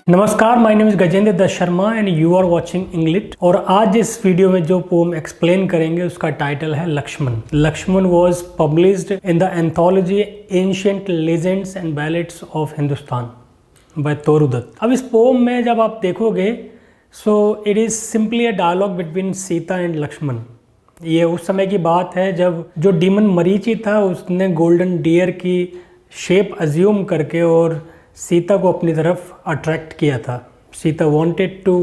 नमस्कार, my name is Gajendra Dutt Sharma and you are watching English. और आज इस वीडियो में जो पोम एक्सप्लेन करेंगे उसका टाइटल है Lakshman. Lakshman was published in the anthology ancient legends and ballads of Hindustan by Toru Dutt. अब इस पोम में जब आप देखोगे so it is simply a dialogue between Sita and Lakshman. ये उस समय की बात है जब जो डीमन मरीचि था उसने गोल्डन डियर की शेप अज्यूम करके और सीता को अपनी तरफ अट्रैक्ट किया था। Sita wanted to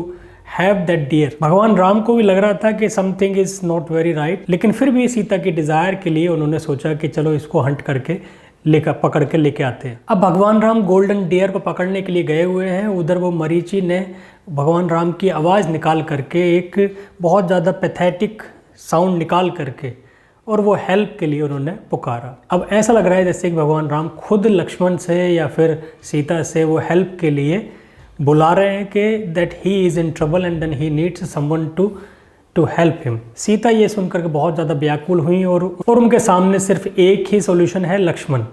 have that deer. भगवान राम को भी लग रहा था कि something is not very right, लेकिन फिर भी सीता की डिज़ायर के लिए उन्होंने सोचा कि चलो इसको हंट करके पकड़ के लेके आते हैं। अब भगवान राम गोल्डन डियर को पकड़ने के लिए गए हुए हैं। उधर वो मरीचि ने भगवान राम की आवाज़ निकाल करके एक बहुत ज़्यादा पैथेटिक साउंड निकाल करके और वो हेल्प के लिए उन्होंने पुकारा। अब ऐसा लग रहा है जैसे कि भगवान राम खुद लक्ष्मण से या फिर सीता से वो हेल्प के लिए बुला रहे हैं कि that he is in trouble and then he needs someone to help him. Sita ये सुनकर के बहुत ज़्यादा व्याकुल हुई और उनके सामने सिर्फ एक ही सॉल्यूशन है, लक्ष्मण।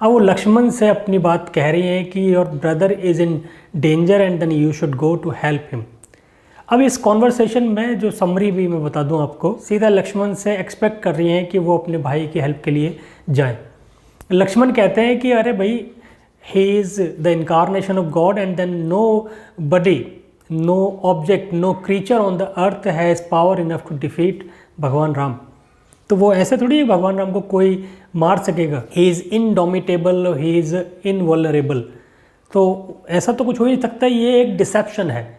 अब वो लक्ष्मण से अपनी बात कह रही हैं कि your brother is in danger and then you should go to help him. अब इस कॉन्वर्सेशन में जो समरी भी मैं बता दूं आपको, सीता लक्ष्मण से एक्सपेक्ट कर रही हैं कि वो अपने भाई की हेल्प के लिए जाएं। लक्ष्मण कहते हैं कि अरे भाई, he is the incarnation of God and then nobody, no object, no creature on the earth has power enough to defeat भगवान राम। तो वो ऐसे थोड़ी भगवान राम को कोई मार सकेगा। He is indomitable, he is invulnerable. तो ऐसा तो कुछ हो ही नहीं सकता, ये एक डिसेप्शन है।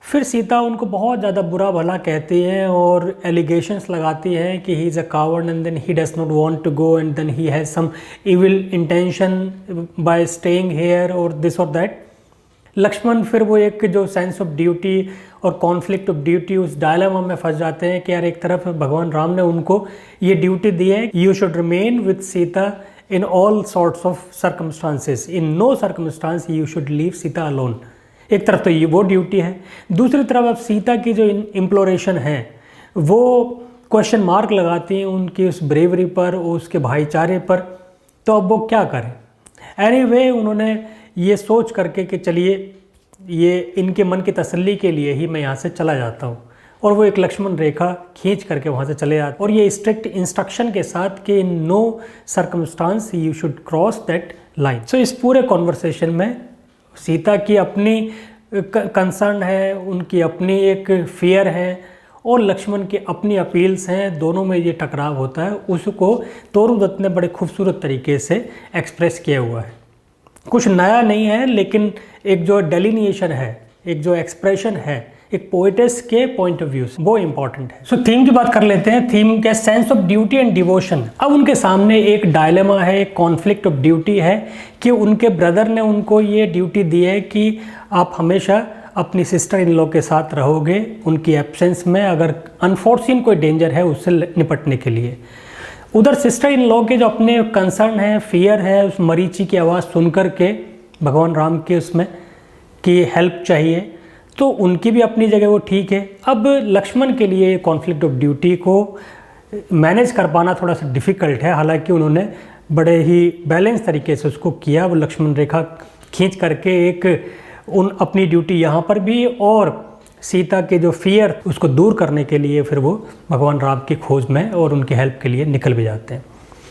फिर सीता उनको बहुत ज़्यादा बुरा भला कहती हैं और एलिगेशंस लगाती हैं कि he is a coward and then he does not want to go and then he has some evil intention by staying here और दिस और दैट। लक्ष्मण फिर वो एक जो सेंस ऑफ ड्यूटी और कॉन्फ्लिक्ट ऑफ ड्यूटी, उस डायलेमा में फंस जाते हैं कि यार एक तरफ भगवान राम ने उनको ये ड्यूटी दी है, you should remain with Sita in all sorts of circumstances, in no circumstance you should leave Sita alone. एक तरफ तो ये वो ड्यूटी है, दूसरी तरफ अब सीता की जो इम्प्लोरेशन है वो क्वेश्चन मार्क लगाती हैं उनकी उस ब्रेवरी पर, उसके भाईचारे पर। तो अब वो क्या करें? एनीवे उन्होंने ये सोच करके कि चलिए ये इनके मन की तसल्ली के लिए ही मैं यहाँ से चला जाता हूँ, और वो एक लक्ष्मण रेखा खींच करके वहाँ से चले जाते और ये स्ट्रिक्ट इंस्ट्रक्शन के साथ कि in no circumstance you should cross that line. So इस पूरे कॉन्वर्सेशन में सीता की अपनी कंसर्न है, उनकी अपनी एक फियर है और लक्ष्मण की अपनी अपील्स हैं। दोनों में ये टकराव होता है। उसको तोरू दत्त ने बड़े खूबसूरत तरीके से एक्सप्रेस किया हुआ है। कुछ नया नहीं है, लेकिन एक जो डेलिनिएशन है, एक जो एक्सप्रेशन है, एक पोएटेस के पॉइंट ऑफ व्यू से वो इंपॉर्टेंट है। सो थीम की बात कर लेते हैं। थीम क्या? Sense of duty and devotion. अब उनके सामने एक डायलेमा है, एक कॉन्फ्लिक्ट ऑफ ड्यूटी है कि उनके ब्रदर ने उनको ये ड्यूटी दी है कि आप हमेशा अपनी सिस्टर इन लॉ के साथ रहोगे उनकी एब्सेंस में, अगर अनफॉर्चुन कोई डेंजर है उससे निपटने के लिए। उधर सिस्टर इन लॉ के जो अपने कंसर्न है, फियर है, उस मरीचि की आवाज़ सुन कर के भगवान राम के उसमें कि हेल्प चाहिए, तो उनकी भी अपनी जगह वो ठीक है। अब लक्ष्मण के लिए कॉन्फ्लिक्ट ऑफ ड्यूटी को मैनेज कर पाना थोड़ा सा डिफ़िकल्ट है, हालांकि उन्होंने बड़े ही बैलेंस तरीके से उसको किया। वो लक्ष्मण रेखा खींच करके एक अपनी ड्यूटी यहाँ पर भी और सीता के जो फियर उसको दूर करने के लिए फिर वो भगवान राम की खोज में और उनकी हेल्प के लिए निकल भी जाते हैं।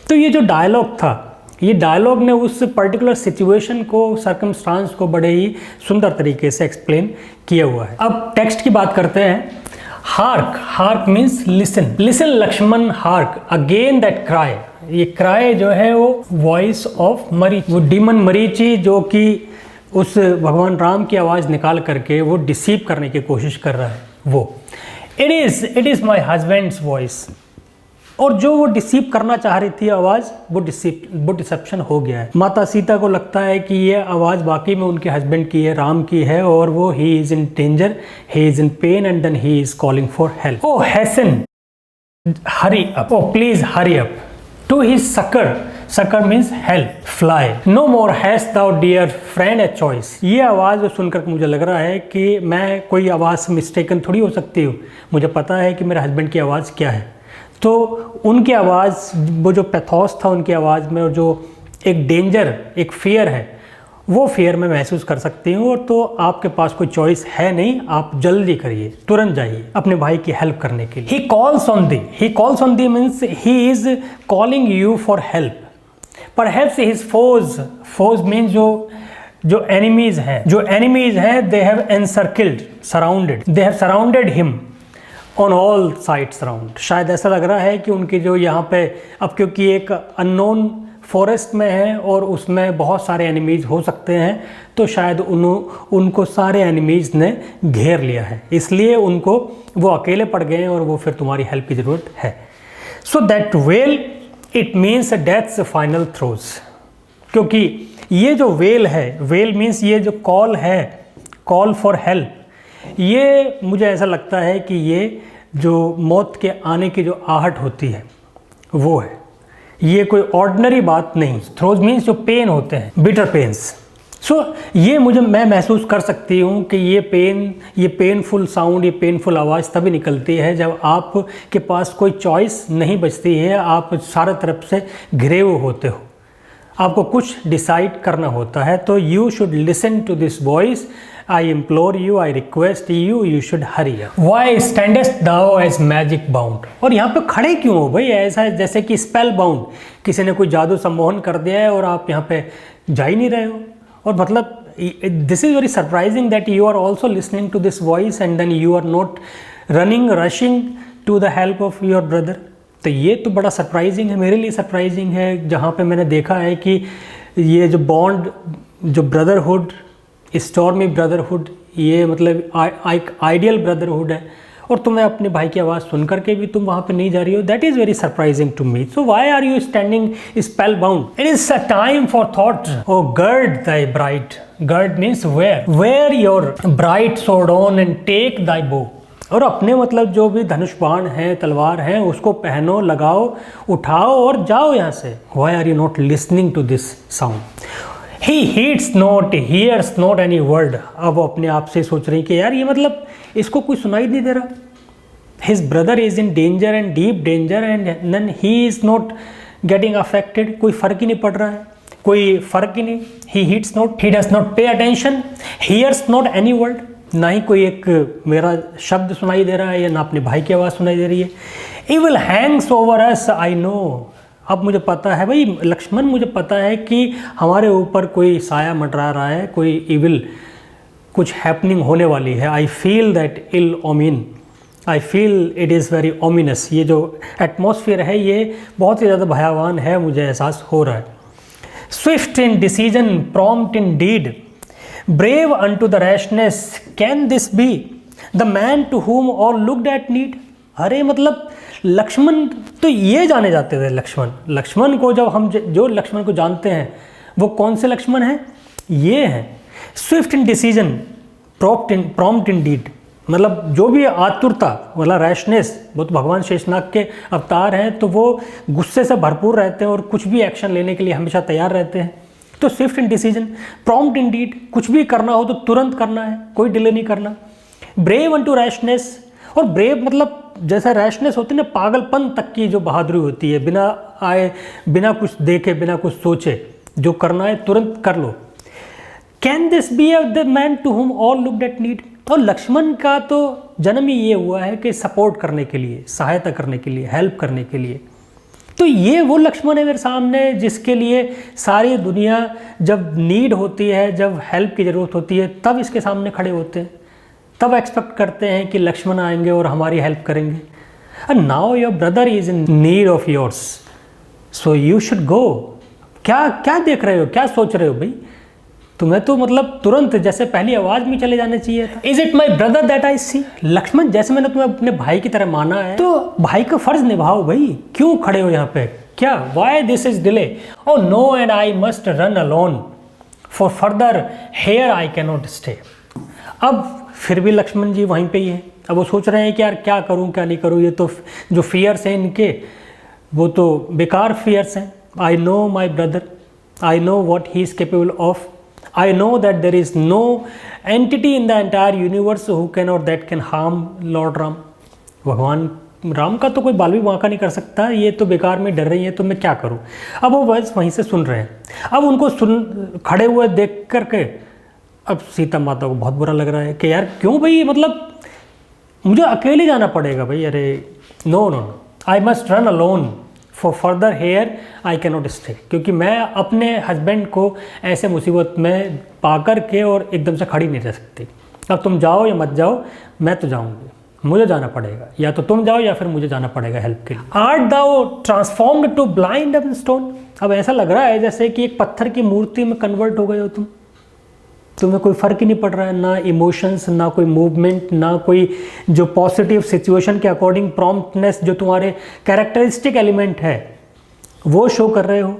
तो ये जो डायलॉग था, ये डायलॉग ने उस पर्टिकुलर सिचुएशन को, सर्कमस्टांस को बड़े ही सुंदर तरीके से एक्सप्लेन किया हुआ है। अब टेक्स्ट की बात करते हैं। Hark, hark means listen, listen Lakshman hark again that cry. ये क्राई जो है वो वॉइस ऑफ मरीचि, वो डीमन मरीचि जो कि उस भगवान राम की आवाज़ निकाल करके वो डिसीव करने की कोशिश कर रहा है। वो it is my husband's voice, और जो वो डिसीव करना चाह रही थी आवाज़, वो डिसेप्शन हो गया है। माता सीता को लगता है कि ये आवाज़ वाकई में उनके हस्बैंड की है, राम की है, और वो he is in danger, he is in pain and then he is calling for help. O hasten, hurry up, O please hurry up to his succour, succour means help, fly, no more hast thou dear friend a choice. ये आवाज़ सुनकर मुझे लग रहा है कि मैं कोई आवाज़ से मिस्टेकन थोड़ी हो सकती हूँ, मुझे पता है कि मेरे हस्बैंड की आवाज़ क्या है। तो उनकी आवाज़, वो जो पैथोस था उनकी आवाज़ में, और जो एक डेंजर, एक फियर है, वो फियर मैं महसूस कर सकती हूँ। और तो आपके पास कोई चॉइस है नहीं, आप जल्दी करिए, तुरंत जाइए अपने भाई की हेल्प करने के लिए। He calls on thee means he is calling you for help. Perhaps his foes means जो एनिमीज हैं they have encircled surrounded him on all sides around. शायद ऐसा लग रहा है कि उनके जो यहाँ पे, अब क्योंकि एक अननोन फॉरेस्ट में है और उसमें बहुत सारे एनिमीज़ हो सकते हैं, तो शायद उनको सारे एनिमीज़ ने घेर लिया है, इसलिए उनको वो अकेले पड़ गए हैं और वो फिर तुम्हारी हेल्प की ज़रूरत है। So that well it means deaths final throws. क्योंकि ये जो वेल मीन्स ये जो कॉल है, कॉल फॉर हेल्प, ये मुझे ऐसा लगता है कि ये जो मौत के आने की जो आहट होती है वो है, ये कोई ऑर्डिनरी बात नहीं। थ्रोज मीन्स जो पेन होते हैं, बिटर पेन्स। सो ये मैं महसूस कर सकती हूँ कि ये पेनफुल साउंड, ये पेनफुल आवाज़ तभी निकलती है जब आपके पास कोई चॉइस नहीं बचती है, आप सारे तरफ से घिरे हुए होते हो, आपको कुछ डिसाइड करना होता है। तो you should listen to this voice, I implore you, I request you, you should hurry up. Why standest thou as magic bound. और यहाँ पे खड़े क्यों हो भाई? ऐसा है जैसे कि स्पेल बाउंड, किसी ने कोई जादू सम्मोहन कर दिया है और आप यहाँ पे जा ही नहीं रहे हो। और मतलब this is very surprising that you are also listening to this voice and then you are not rushing to the help of your brother. तो ये तो बड़ा सरप्राइजिंग है, मेरे लिए सरप्राइजिंग है, जहाँ पे मैंने देखा है कि ये जो बॉन्ड, जो ब्रदरहुड, स्टॉर्मी ब्रदरहुड, ये मतलब एक आइडियल ब्रदरहुड है, और तुम्हें अपने भाई की आवाज़ सुन करके भी तुम वहाँ पे नहीं जा रही हो। That is very surprising to me. So why are you standing spellbound? It is a time for thought. O gird thy bright, gird means wear your bright sword on and take thy bow. और अपने मतलब जो भी धनुष बाण है, तलवार है, उसको पहनो, लगाओ, उठाओ और जाओ यहाँ से। Why are you not listening to this sound? He heeds not, hears not any word. अब वो अपने आप से सोच रही कि यार ये मतलब इसको कोई सुनाई नहीं दे रहा। His brother is in danger and deep danger and then he is not getting affected. कोई फर्क ही नहीं पड़ रहा है, कोई फर्क ही नहीं। He heeds not, he does not pay attention, hears not any word. ना ही कोई एक मेरा शब्द सुनाई दे रहा है या ना अपने भाई की आवाज़ सुनाई दे रही है। Evil Hanks over us, I know. अब मुझे पता है भाई लक्ष्मण, मुझे पता है कि हमारे ऊपर कोई साया मंडरा रहा है, कोई इविल कुछ हैपनिंग होने वाली है। I feel that ill omen, I feel it is very ominous. ये जो एटमॉस्फेयर है ये बहुत ही ज़्यादा भयावान है, मुझे एहसास हो रहा है। Swift in decision, prompt in deed, brave unto the rashness, can this be the man to whom all looked at need? अरे मतलब लक्ष्मण तो ये जाने जाते थे। लक्ष्मण को जब हम जो लक्ष्मण को जानते हैं वो कौन से लक्ष्मण हैं? ये हैं। Swift in decision, prompt in deed, मतलब जो भी आतुरता, मतलब रैशनेस, वो तो भगवान शेषनाग के अवतार हैं, तो वो गुस्से से भरपूर रहते हैं और कुछ भी एक्शन लेने के लिए हमेशा तैयार रहते हैं। तो swift in decision, prompt in deed, कुछ भी करना हो तो तुरंत करना है, कोई डिले नहीं करना। ब्रेव अनटू रैशनेस, और ब्रेव मतलब जैसा रैशनेस होती है ना, पागलपन तक की जो बहादुरी होती है, बिना कुछ देखे, बिना कुछ सोचे, जो करना है तुरंत कर लो। Can this be the man to whom all looked at need? और लक्ष्मण का तो जन्म ही ये हुआ है कि सपोर्ट करने के लिए, सहायता करने के लिए, हेल्प करने के लिए। तो ये वो लक्ष्मण है मेरे सामने जिसके लिए सारी दुनिया जब नीड होती है, जब हेल्प की ज़रूरत होती है, तब इसके सामने खड़े होते हैं, तब एक्सपेक्ट करते हैं कि लक्ष्मण आएंगे और हमारी हेल्प करेंगे। And now your brother is in need of yours, so you should गो। क्या देख रहे हो, क्या सोच रहे हो भाई? तुम्हें तो मतलब तुरंत जैसे पहली आवाज में चले जाने चाहिए था। Is it my brother that I see? Lakshman, जैसे मैंने तुम्हें अपने भाई की तरह माना है तो भाई का फर्ज निभाओ भाई। क्यों खड़े हो यहाँ पे? क्या why this is delay? O no, and I must run alone for further here I can not stay. अब फिर भी लक्ष्मण जी वहीं पे ही हैं। अब वो सोच रहे हैं कि यार क्या करूँ क्या नहीं करूँ, ये तो जो फियर्स हैं इनके, वो तो बेकार फियर्स हैं। I know my brother, I know what he is capable of, I know that there is no entity in the entire universe who can or that can harm Lord Ram. भगवान राम का तो कोई बाल भी बांका नहीं कर सकता, ये तो बेकार में डर रही है, तो मैं क्या करूं। अब वो बस वहीं से सुन रहे हैं। अब उनको खड़े हुए देख करके अब सीता माता को बहुत बुरा लग रहा है कि यार क्यों भाई, मतलब मुझे अकेले जाना पड़ेगा भाई। अरे no no no, I must run alone for further here, I can not stay. क्योंकि मैं अपने हस्बैंड को ऐसे मुसीबत में पा कर के और एकदम से खड़ी नहीं रह सकती। अब तुम जाओ या मत जाओ, मैं तो जाऊंगी, मुझे जाना पड़ेगा, या तो तुम जाओ या फिर मुझे जाना पड़ेगा हेल्प के लिए। Art thou transformed to blind and stone. अब ऐसा लग रहा है जैसे कि एक पत्थर की मूर्ति में कन्वर्ट हो गए हो तुम। तुम्हें कोई फ़र्क ही नहीं पड़ रहा है, ना इमोशंस, ना कोई मूवमेंट, ना कोई जो पॉजिटिव सिचुएशन के अकॉर्डिंग प्रॉम्प्टनेस जो तुम्हारे कैरेक्टरिस्टिक एलिमेंट है वो शो कर रहे हो।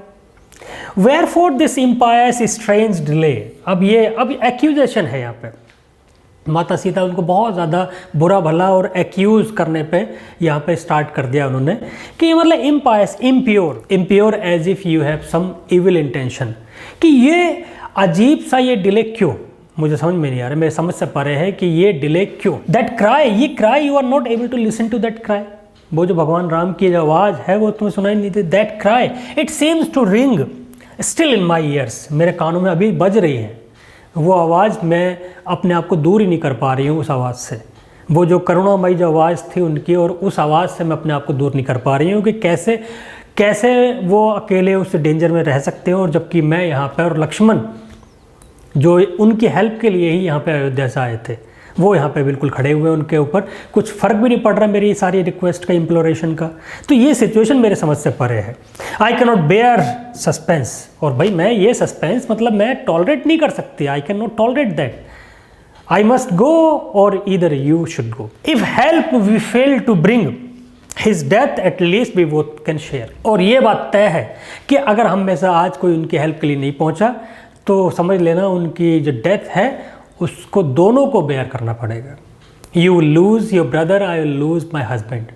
Wherefore this impious strange delay. अब एक्यूजेशन है यहाँ पे, माता सीता उनको बहुत ज़्यादा बुरा भला और एक्यूज़ करने पे यहाँ पे स्टार्ट कर दिया उन्होंने कि मतलब impious, impure as if you have some evil intention. कि ये अजीब सा ये डिले क्यों, मुझे समझ में नहीं आ रहा, मेरे समझ से परे है कि ये डिले क्यों। दैट क्राई, ये cry you are not able to listen to that cry. वो जो भगवान राम की जो आवाज़ है वो तुम्हें सुनाई नहीं देती। That cry it seems to ring still in my ears, मेरे कानों में अभी बज रही है वो आवाज़। मैं अपने आप को दूर ही नहीं कर पा रही हूँ उस आवाज़ से। वो जो करुणामयी जो आवाज़ थी उनकी, और उस आवाज़ से मैं अपने आप को दूर नहीं कर पा रही हूँ कि कैसे वो अकेले उस डेंजर में रह सकते हो, और जबकि मैं यहाँ पर और लक्ष्मण जो उनकी हेल्प के लिए ही यहाँ पे अयोध्या से आए थे वो यहाँ पे बिल्कुल खड़े हुए, उनके ऊपर कुछ फ़र्क भी नहीं पड़ रहा मेरी सारी रिक्वेस्ट का, इम्प्लोरेशन का। तो ये सिचुएशन मेरे समझ से परे है। I can not bear suspense, और भाई मैं ये सस्पेंस मतलब मैं टॉलरेट नहीं कर सकती। I can not tolerate that, I must go or either you should go. If help we fail to bring his death at least we both can share. और ये बात तय है कि अगर हम में से आज कोई उनकी हेल्प के लिए नहीं पहुँचा तो समझ लेना उनकी जो डेथ है उसको दोनों को बेयर करना पड़ेगा। You will lose your brother, I will lose my husband,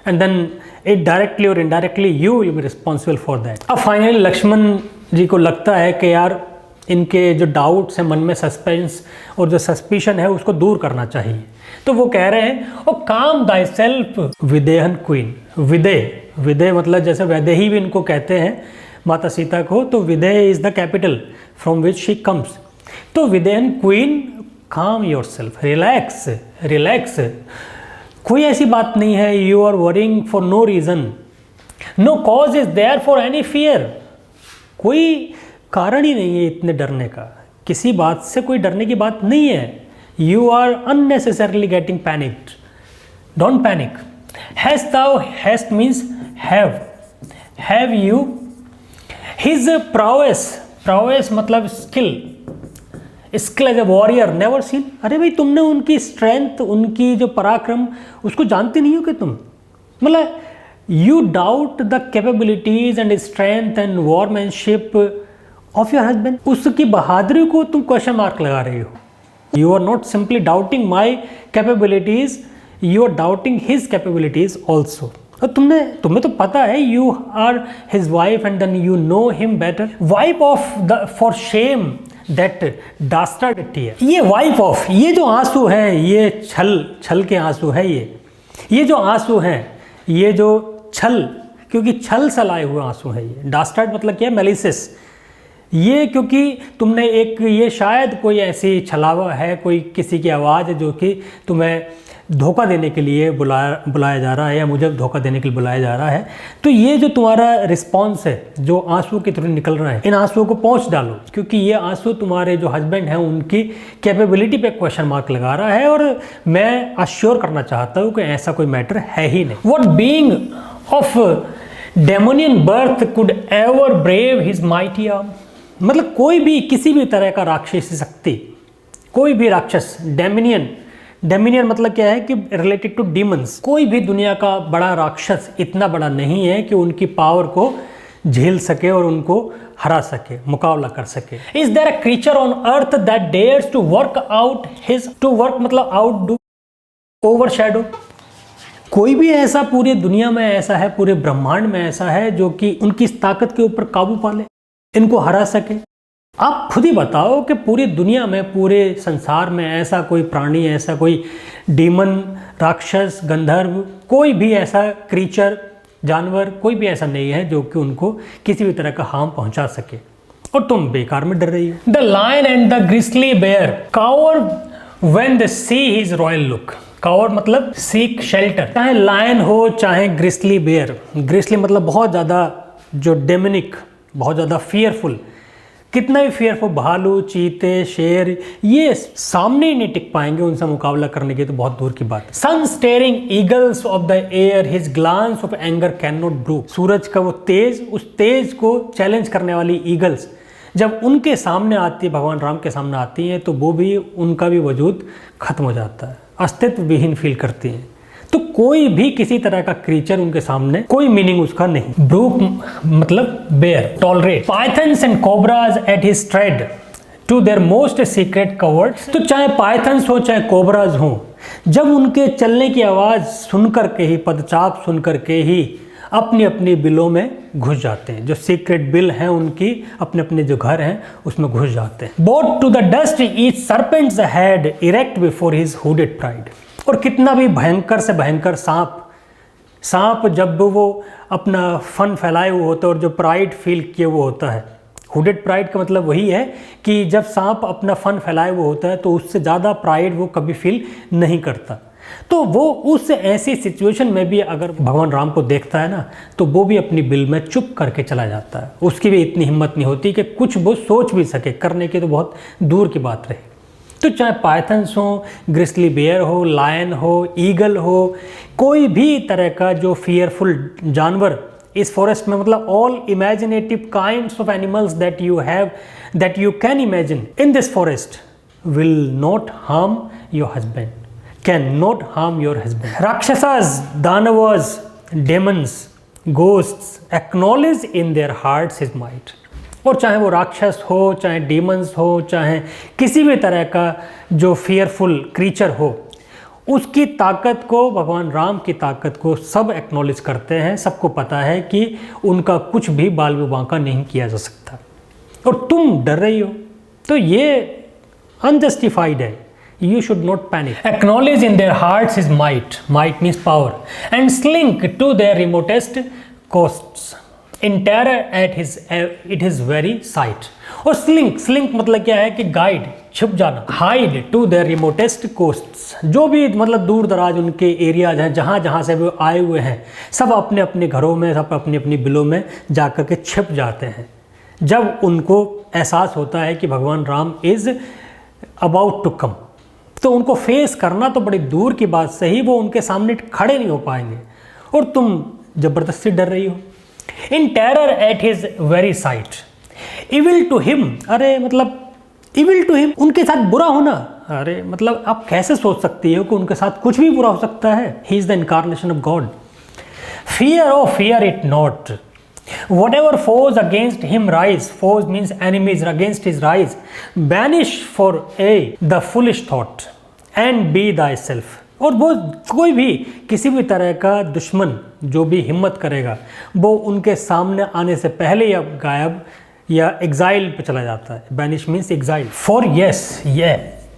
and then it directly or indirectly you will be responsible for that. अब फाइनली लक्ष्मण जी को लगता है कि यार इनके जो डाउट्स हैं मन में, सस्पेंस और जो सस्पिशन है उसको दूर करना चाहिए। तो वो कह रहे हैं ओ काम दाई सेल्फ विदेहन क्वीन। विदेह मतलब जैसे वैदेही भी इनको कहते हैं माता सीता को, तो Videha is the capital from which she comes. तो Videhan queen calm yourself, relax. कोई ऐसी बात नहीं है, you are worrying for no reason, no cause is there for any fear. कोई कारण ही नहीं है इतने डरने का, किसी बात से कोई डरने की बात नहीं है। You are unnecessarily getting panicked, don't panic. Haste thou, haste means have you his prowess मतलब skill as a warrior never seen. अरे भाई तुमने उनकी स्ट्रेंथ, उनकी जो पराक्रम उसको जानते नहीं हो कि तुम, मतलब you doubt the capabilities and strength and warmanship of your husband. उसकी बहादुरी को तुम क्वेश्चन मार्क लगा रहे हो। You are not simply doubting my capabilities, you are doubting his capabilities also. और तुम्हें तो पता है you are his wife and then you know him better. Wife of the for shame that dastard tear. ये wife of, ये जो आंसू हैं, ये छल के आंसू है। ये जो आंसू हैं, ये जो छल, क्योंकि छल से लाए हुए आंसू हैं। ये डास्टर्ड मतलब क्या है, मेलिसिस। ये क्योंकि तुमने ये शायद कोई ऐसी छलावा है, कोई किसी की आवाज़ है जो कि तुम्हें धोखा देने के लिए बुलाया जा रहा है, या मुझे धोखा देने के लिए बुलाया जा रहा है। तो ये जो तुम्हारा रिस्पॉन्स है जो आंसू के थ्रू निकल रहा है, इन आंसुओं को पोंछ डालो, क्योंकि ये आंसू तुम्हारे जो हस्बैंड हैं उनकी कैपेबिलिटी पे क्वेश्चन मार्क लगा रहा है। और मैं अश्योर करना चाहता हूँ कि ऐसा कोई मैटर है ही नहीं। What being of demonian birth could ever brave his mighty arm. मतलब कोई भी किसी भी तरह का राक्षसी शक्ति, कोई भी राक्षस, डेमिनियन मतलब क्या है कि रिलेटेड टू डीमंस। कोई भी दुनिया का बड़ा राक्षस इतना बड़ा नहीं है कि उनकी पावर को झेल सके और उनको हरा सके, मुकाबला कर सके। Is there a creature on earth that dares to work out his, to work मतलब आउट डू, ओवरशैडो। कोई भी ऐसा पूरी दुनिया में ऐसा है, पूरे ब्रह्मांड में ऐसा है जो कि उनकी इस ताकत के ऊपर काबू पा ले, इनको हरा सके। आप खुद ही बताओ कि पूरी दुनिया में, पूरे संसार में ऐसा कोई प्राणी, ऐसा कोई डीमन, राक्षस, गंधर्व, कोई भी ऐसा क्रीचर, जानवर, कोई भी ऐसा नहीं है जो कि उनको किसी भी तरह का हार्म पहुंचा सके, और तुम बेकार में डर रही हो। The lion and the grizzly bear cower when they see his royal look. Cower मतलब सीक शेल्टर। चाहे लायन हो चाहे ग्रिस्ली बेयर, ग्रिस्ली मतलब बहुत ज़्यादा जो डेमनिक, बहुत ज़्यादा फियरफुल, कितना भी फियरफुल भालू, चीते, शेर, ये सामने ही नहीं टिक पाएंगे, उनसे मुकाबला करने की तो बहुत दूर की बात है। Sun staring eagles of the air, his glance of anger cannot नॉट ब्रू। सूरज का वो तेज, उस तेज को चैलेंज करने वाली ईगल्स जब उनके सामने आती है, भगवान राम के सामने आती हैं, तो वो भी, उनका भी वजूद खत्म हो जाता है, अस्तित्व विहीन फील करती हैं। तो कोई भी किसी तरह का क्रीचर उनके सामने, कोई मीनिंग उसका नहीं। ब्रूक मतलब bear. Tolerate pythons and cobras at his tread to their most secret coverts. तो चाहे पाइथन्स हो चाहे कोबराज हो, जब उनके चलने की आवाज़ सुनकर के ही, पदचाप सुनकर के ही अपनी अपनी बिलों में घुस जाते हैं। जो सीक्रेट बिल हैं उनकी, अपने अपने जो घर हैं उसमें घुस जाते हैं। Bowed to the dust each serpent's head erect before his hooded pride. और कितना भी भयंकर से भयंकर सांप जब वो अपना फन फैलाए हुए होता है और जो प्राइड फील किए हुए होता है, हुडेड प्राइड का मतलब वही है कि जब सांप अपना फन फैलाए हुए होता है तो उससे ज़्यादा प्राइड वो कभी फील नहीं करता। तो वो उस ऐसी सिचुएशन में भी अगर भगवान राम को देखता है ना, तो वो भी अपनी बिल में चुप करके चला जाता है। उसकी भी इतनी हिम्मत नहीं होती कि कुछ वो सोच भी सके, करने की तो बहुत दूर की बात रही। तो चाहे पाइथन्स हो, ग्रिस्ली बेयर हो, लायन हो, ईगल हो, कोई भी तरह का जो फियरफुल जानवर इस फॉरेस्ट में, मतलब all imaginative kinds of animals that you can imagine in this forest will not harm your husband, can not harm your husband. Rakshasas, danavas, demons, ghosts acknowledge in their hearts his might. और चाहे वो राक्षस हो, चाहे demons हो, चाहे किसी भी तरह का जो फियरफुल क्रीचर हो, उसकी ताकत को, भगवान राम की ताकत को सब एक्नॉलेज करते हैं। सबको पता है कि उनका कुछ भी बाल बांका नहीं किया जा सकता, और तुम डर रही हो, तो ये अनजस्टिफाइड है। You should not panic. Acknowledge in their hearts his might. Might means power. And slink to their remotest coasts. In terror at his very sight. और slink मतलब क्या है कि गाइड, छुप जाना। Hide to their remotest coasts. जो भी मतलब दूर दराज उनके एरियाज हैं, जहाँ से वो आए हुए हैं, सब अपने अपने घरों में, सब अपनी अपनी बिलों में जाकर के छिप जाते हैं। जब उनको एहसास होता है कि भगवान Ram is about to come, तो उनको फेस करना तो बड़ी दूर की बात सही, वो उनके सामने खड़े नहीं हो पाएंगे, और तुम जबरदस्ती डर रही हो। In terror at his very sight, evil to him, अरे मतलब इविल टू हिम, उनके साथ बुरा होना, अरे मतलब आप कैसे सोच सकती हो कि उनके साथ कुछ भी बुरा हो सकता है। He is the incarnation of God. Fear O fear it not, whatever foes against him rise, foes means enemies against his rise, banish for the foolish thought and be thyself। और वो कोई भी किसी भी तरह का दुश्मन जो भी हिम्मत करेगा, वो उनके सामने आने से पहले या गायब या एग्जाइल पे चला जाता है। Banish means exile. For yes, ये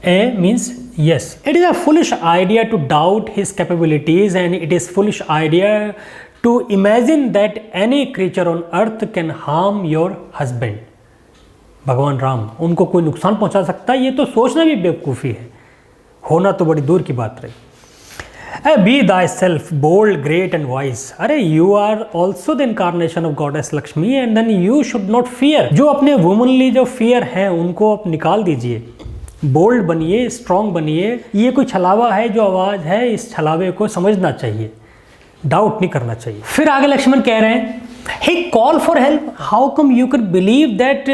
ए means yes, it is a foolish idea to doubt his capabilities, and it is foolish idea to imagine that any creature on earth can harm your husband। भगवान राम उनको कोई नुकसान पहुंचा सकता है, ये तो सोचना भी बेवकूफ़ी है, होना तो बड़ी दूर की बात रही। Be thyself bold, great and wise। अरे you are also the incarnation of goddess Lakshmi, and then you should not fear। जो अपने वुमनली जो फियर हैं उनको आप निकाल दीजिए, बोल्ड बनिए, स्ट्रॉन्ग बनिए। ये कोई छलावा है जो आवाज़ है, इस छलावे को समझना चाहिए, डाउट नहीं करना चाहिए। फिर आगे लक्ष्मण कह रहे हैं, he call for help, how come you could believe that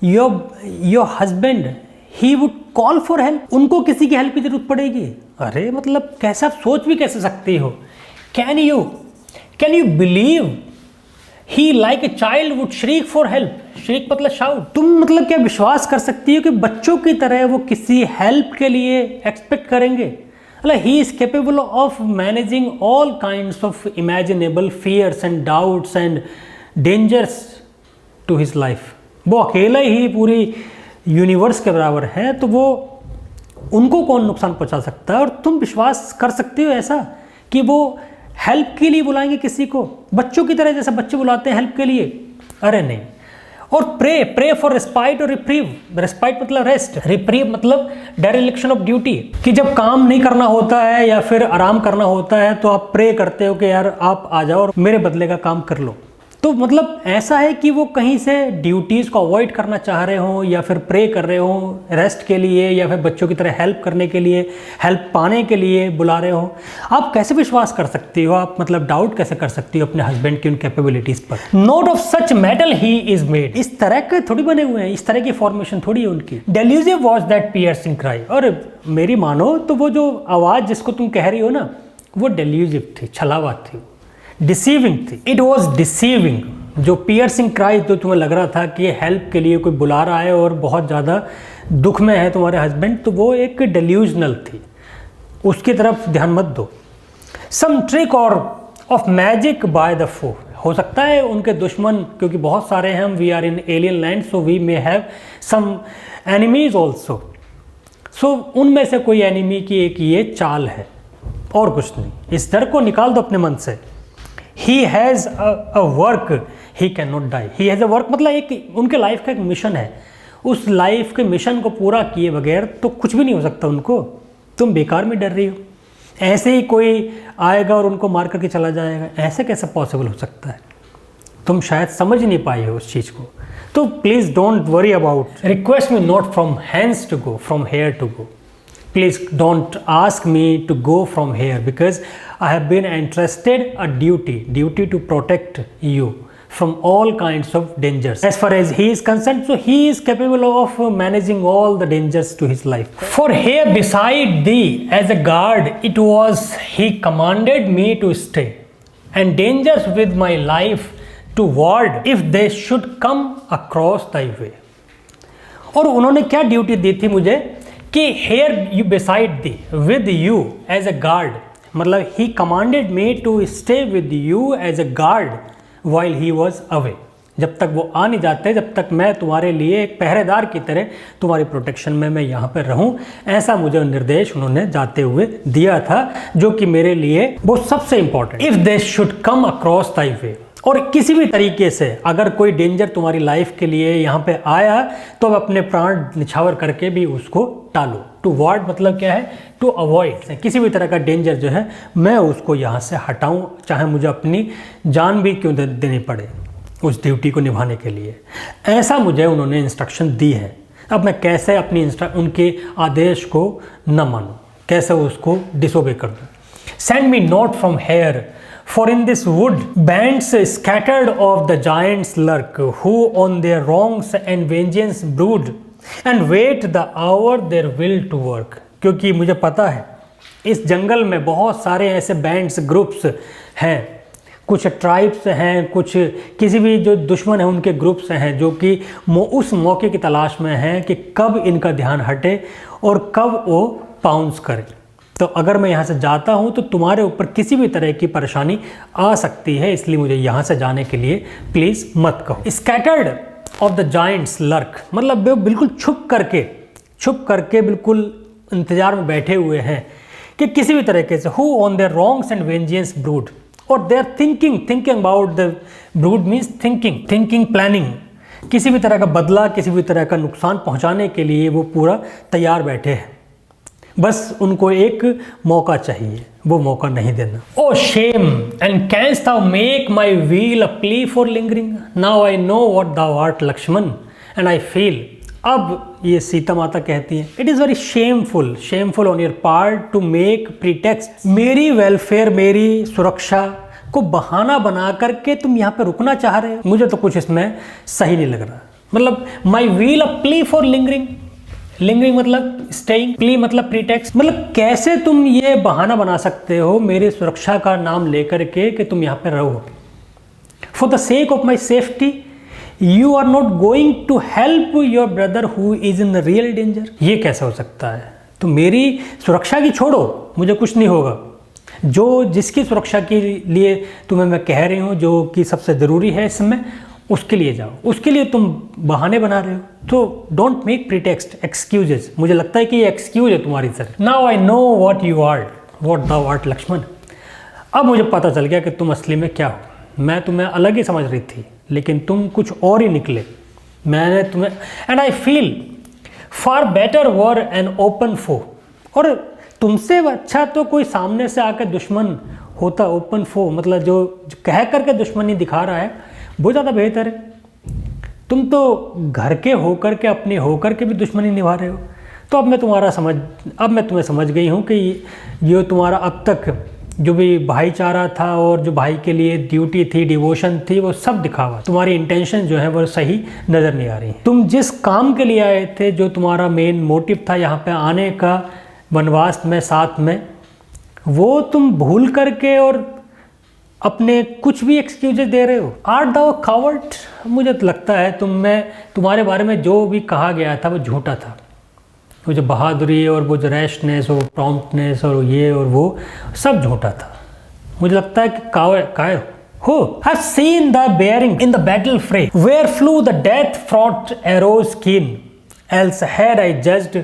your husband he would call for help। उनको किसी की हेल्प की जरूरत पड़ेगी। अरे मतलब कैसा सोच भी कैसे सकती हो। Can you believe he like a child would shriek for help। shriek मतलब shout। तुम मतलब क्या विश्वास कर सकती हो कि बच्चों की तरह वो किसी हेल्प के लिए एक्सपेक्ट करेंगे। मतलब he is capable of managing all kinds of imaginable fears and doubts and dangers to his life। वो अकेला ही पूरी यूनिवर्स के बराबर है, तो वो उनको कौन नुकसान पहुंचा सकता है? और तुम विश्वास कर सकते हो ऐसा कि वो हेल्प के लिए बुलाएंगे किसी को, बच्चों की तरह, जैसे बच्चे बुलाते हैं हेल्प के लिए? अरे नहीं। और प्रे फॉर रेस्पाइट और रिप्रीव। रेस्पाइट मतलब रेस्ट, रिप्रीव मतलब डेरिलेक्शन ऑफ ड्यूटी, कि जब काम नहीं करना होता है या फिर आराम करना होता है तो आप प्रे करते हो कि यार आप आ जाओ और मेरे बदले का काम कर लो। तो मतलब ऐसा है कि वो कहीं से ड्यूटीज़ को अवॉइड करना चाह रहे हो या फिर प्रे कर रहे हो रेस्ट के लिए, या फिर बच्चों की तरह हेल्प करने के लिए, हेल्प पाने के लिए बुला रहे हो। आप कैसे विश्वास कर सकती हो, आप मतलब डाउट कैसे कर सकती हो अपने हस्बैंड की उन कैपेबिलिटीज़ पर? Note of such metal he is made. इस तरह के थोड़ी बने हुए हैं, इस तरह की फॉर्मेशन थोड़ी है उनकी। डेल्यूजिव वॉज दैट पियर्सिंग क्राई। और मेरी मानो तो वो जो आवाज़ जिसको तुम कह रही हो ना, वो डेल्यूजिव थी, छलावा थी, डिसीविंग थी। It was deceiving. जो पियर्सिंग क्राई तो तुम्हें लग रहा था कि हेल्प के लिए कोई बुला रहा है और बहुत ज़्यादा दुख में है तुम्हारे हस्बैंड, तो वो एक डेल्यूजनल थी, उसकी तरफ ध्यान मत दो। Some trick or of magic by the foe. हो सकता है उनके दुश्मन, क्योंकि बहुत सारे हैं, we are in alien land, so we may have some enemies also. So उनमें से कोई एनिमी की एक ये चाल है और कुछ नहीं। इस डर को निकाल दो अपने मन से। He has a work, he cannot die. He has a work मतलब एक उनके लाइफ का एक मिशन है, उस लाइफ के मिशन को पूरा किए बगैर तो कुछ भी नहीं हो सकता उनको। तुम बेकार में डर रही हो, ऐसे ही कोई आएगा और उनको मार करके चला जाएगा, ऐसे कैसे पॉसिबल हो सकता है? तुम शायद समझ नहीं पाई हो उस चीज़ को। तो please don't worry about, request me not from hands to go, from here to go. Please don't ask me to go from here because I have been entrusted a duty to protect you from all kinds of dangers. As far as he is concerned, so he is capable of managing all the dangers to his life. For here beside thee as a guard it was he commanded me to stay, and dangers with my life to ward if they should come across thy way. और उन्होंने क्या duty दी थी मुझे कि here you beside thee with you as a guard, मतलब he commanded me to stay with you as a guard while he was away. जब तक वो आ नहीं जाते, जब तक मैं तुम्हारे लिए एक पहरेदार की तरह तुम्हारी प्रोटेक्शन में मैं यहाँ पर रहूँ, ऐसा मुझे निर्देश उन्होंने जाते हुए दिया था, जो कि मेरे लिए वो सबसे important. If they should come across thy way, और किसी भी तरीके से अगर कोई डेंजर तुम्हारी लाइफ के लिए यहाँ पे आया तो अब अपने प्राण निछावर करके भी उसको टालो। टू वार्ड मतलब क्या है? To avoid. किसी भी तरह का डेंजर जो है मैं उसको यहाँ से हटाऊँ, चाहे मुझे अपनी जान भी क्यों देनी पड़े उस ड्यूटी को निभाने के लिए। ऐसा मुझे उन्होंने इंस्ट्रक्शन दी है। अब मैं कैसे अपनी उनके आदेश को न मानूँ, कैसे उसको डिसोबे कर दूँ? Send me not from here, for in this wood bands scattered of the giants lurk, who on their wrongs and vengeance brood and wait the hour their will to work. क्योंकि मुझे पता है इस जंगल में बहुत सारे ऐसे बैंड्स, ग्रुप्स हैं, कुछ ट्राइब्स हैं, कुछ किसी भी जो दुश्मन है उनके ग्रुप्स हैं, जो कि उस मौके की तलाश में हैं कि कब इनका ध्यान हटे और कब वो पाउंस करे। तो अगर मैं यहाँ से जाता हूँ तो तुम्हारे ऊपर किसी भी तरह की परेशानी आ सकती है, इसलिए मुझे यहाँ से जाने के लिए प्लीज़ मत कहो। Scattered of the Giants lurk मतलब वो बिल्कुल छुप करके बिल्कुल इंतजार में बैठे हुए हैं कि किसी भी तरीके से, who on their wrongs and vengeance brood, और they are thinking about the brood means thinking planning, किसी भी तरह का बदला, किसी भी तरह का नुकसान पहुँचाने के लिए वो पूरा तैयार बैठे हैं। बस उनको एक मौका चाहिए, वो मौका नहीं देना। O shame and canst thou make my wheel a plea for lingering? Now I know what thou art Lakshman and I feel। अब ये सीता माता कहती है, it is very shameful on your part two make pretext. मेरी welfare, मेरी सुरक्षा को बहाना बना करके तुम यहाँ पे रुकना चाह रहे हो, मुझे तो कुछ इसमें सही नहीं लग रहा। मतलब my wheel a plea for lingering मतलब स्टेइंग, प्ली मतलब प्रीटेक्स्ट, मतलब कैसे तुम ये बहाना बना सकते हो मेरी सुरक्षा का नाम लेकर के कि तुम यहाँ पे रहो। For the sake of my safety you are not going to help your brother who is in the real danger. ये कैसे हो सकता है? तो मेरी सुरक्षा की छोड़ो, मुझे कुछ नहीं होगा, जो जिसकी सुरक्षा के लिए तुम्हें मैं कह रही हूँ, जो कि सबसे ज़रूरी है इस समय, उसके लिए जाओ, उसके लिए तुम बहाने बना रहे हो। तो डोंट मेक प्रीटेक्स्ट एक्सक्यूजेस। मुझे लगता है कि ये एक्सक्यूज है तुम्हारी तरफ। Now I know what you are, what thou art Lakshman. अब मुझे पता चल गया कि तुम असली में क्या हो। मैं तुम्हें अलग ही समझ रही थी, लेकिन तुम कुछ और ही निकले। मैंने तुम्हें and I feel far better were an open foe. और तुमसे अच्छा तो कोई सामने से आकर दुश्मन होता। ओपन फो मतलब जो कह करके दुश्मनी दिखा रहा है वो ज़्यादा बेहतर है। तुम तो घर के होकर के, अपने होकर के भी दुश्मनी निभा रहे हो। तो अब मैं तुम्हें समझ गई हूँ कि ये तुम्हारा अब तक जो भी भाईचारा था और जो भाई के लिए ड्यूटी थी, डिवोशन थी, वो सब दिखावा। तुम्हारी इंटेंशन जो है वो सही नज़र नहीं आ रही। तुम जिस काम के लिए आए थे, जो तुम्हारा मेन मोटिव था यहाँ पे आने का, वनवास में साथ में, वो तुम भूल करके और अपने कुछ भी एक्सक्यूजेस दे रहे हो। Art thou coward. मुझे तो लगता है तुम्हारे बारे में जो भी कहा गया था वो झूठा था। वो जो बहादुरी और वो जो रैशनेस और प्रॉम्प्टनेस और ये और वो सब झूठा था। मुझे लगता है कि कायर हो। I've seen the bearing in the battle fray, where flew the death-fraught arrows keen, else had I judged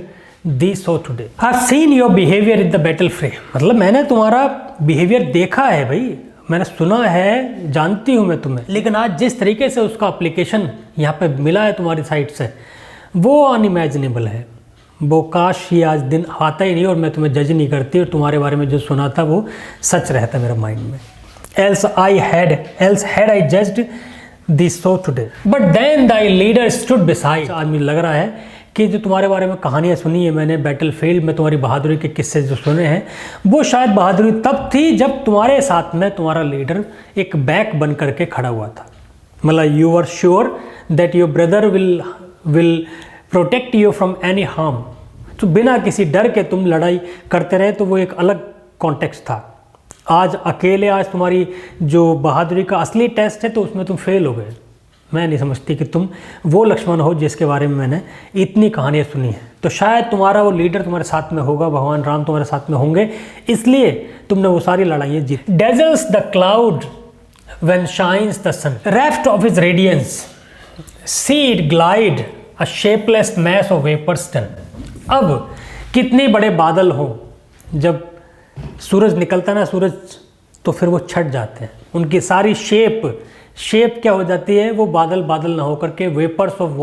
thee so today. I've seen your behavior in the battle fray. मतलब मैंने तुम्हारा बिहेवियर देखा है भाई, मैंने सुना है, जानती हूँ मैं तुम्हें, लेकिन आज जिस तरीके से उसका एप्लीकेशन यहाँ पे मिला है तुम्हारी साइड से, वो अनइमेजिनेबल है। वो काश ये आज दिन आता ही नहीं और मैं तुम्हें जज नहीं करती और तुम्हारे बारे में जो सुना था वो सच रहता मेरे माइंड में। else had I judged thee so today, but then thy leader stood beside. आज मुझे लग रहा है कि जो तुम्हारे बारे में कहानियाँ सुनी है मैंने, बैटल फील्ड में तुम्हारी बहादुरी के किस्से जो सुने हैं, वो शायद बहादुरी तब थी जब तुम्हारे साथ में तुम्हारा लीडर एक बैक बन करके खड़ा हुआ था। मतलब you are sure that your brother will protect you from any harm. तो बिना किसी डर के तुम लड़ाई करते रहे, तो वो एक अलग कॉन्टेक्स्ट था। आज अकेले, आज तुम्हारी जो बहादुरी का असली टेस्ट है तो उसमें तुम फेल हो गए। मैं नहीं समझती कि तुम वो लक्ष्मण हो जिसके बारे में मैंने इतनी कहानियाँ सुनी हैं। तो शायद तुम्हारा वो लीडर तुम्हारे साथ में होगा, भगवान राम तुम्हारे साथ में होंगे, इसलिए तुमने वो सारी लड़ाइयाँ जीती। Dazzles the cloud when shines the sun, reft of his radiance see it glide a shapeless mass of vapours dun. अब कितने बड़े बादल हो, जब सूरज निकलता ना सूरज, तो फिर वो छट जाते हैं। उनकी सारी शेप क्या हो जाती है, वो बादल ना होकर के वेपर्स ऑफ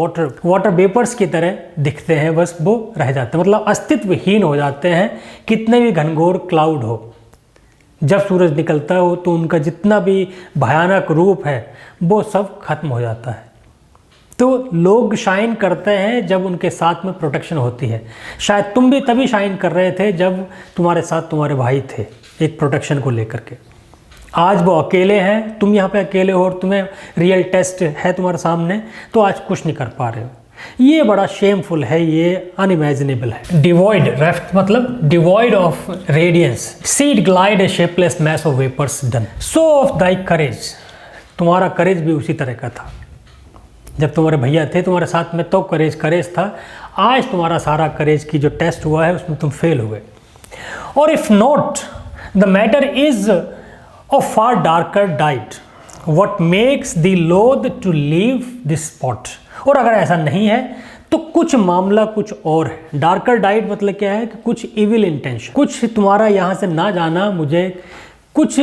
वाटर वेपर्स की तरह दिखते हैं, बस वो रह जाते हैं, मतलब अस्तित्वहीन हो जाते हैं। कितने भी घनघोर क्लाउड हो, जब सूरज निकलता हो तो उनका जितना भी भयानक रूप है वो सब खत्म हो जाता है। तो लोग शाइन करते हैं जब उनके साथ में प्रोटेक्शन होती है। शायद तुम भी तभी शाइन कर रहे थे जब तुम्हारे साथ तुम्हारे भाई थे, एक प्रोटेक्शन को लेकर के। आज वो अकेले हैं, तुम यहाँ पे अकेले हो और तुम्हें रियल टेस्ट है तुम्हारे सामने, तो आज कुछ नहीं कर पा रहे हो। ये बड़ा शेमफुल है, ये अनइमेजिनेबल है। डिवॉइड, रेफ्ट मतलब devoid of radiance, see it glide a shapeless mass of vapours dun, so of thy courage. तुम्हारा करेज भी उसी तरह का था। जब तुम्हारे भैया थे तुम्हारे साथ में तो करेज था। आज तुम्हारा सारा करेज की जो टेस्ट हुआ है उसमें तुम फेल हो गए। और if not, the matter is of far darker diet, what makes the लोथ टू लीव दिस स्पॉट। और अगर ऐसा नहीं है तो कुछ मामला कुछ और है। डार्कर डाइट मतलब क्या है कि कुछ इविल इंटेंशन, कुछ तुम्हारा यहाँ से ना जाना मुझे कुछ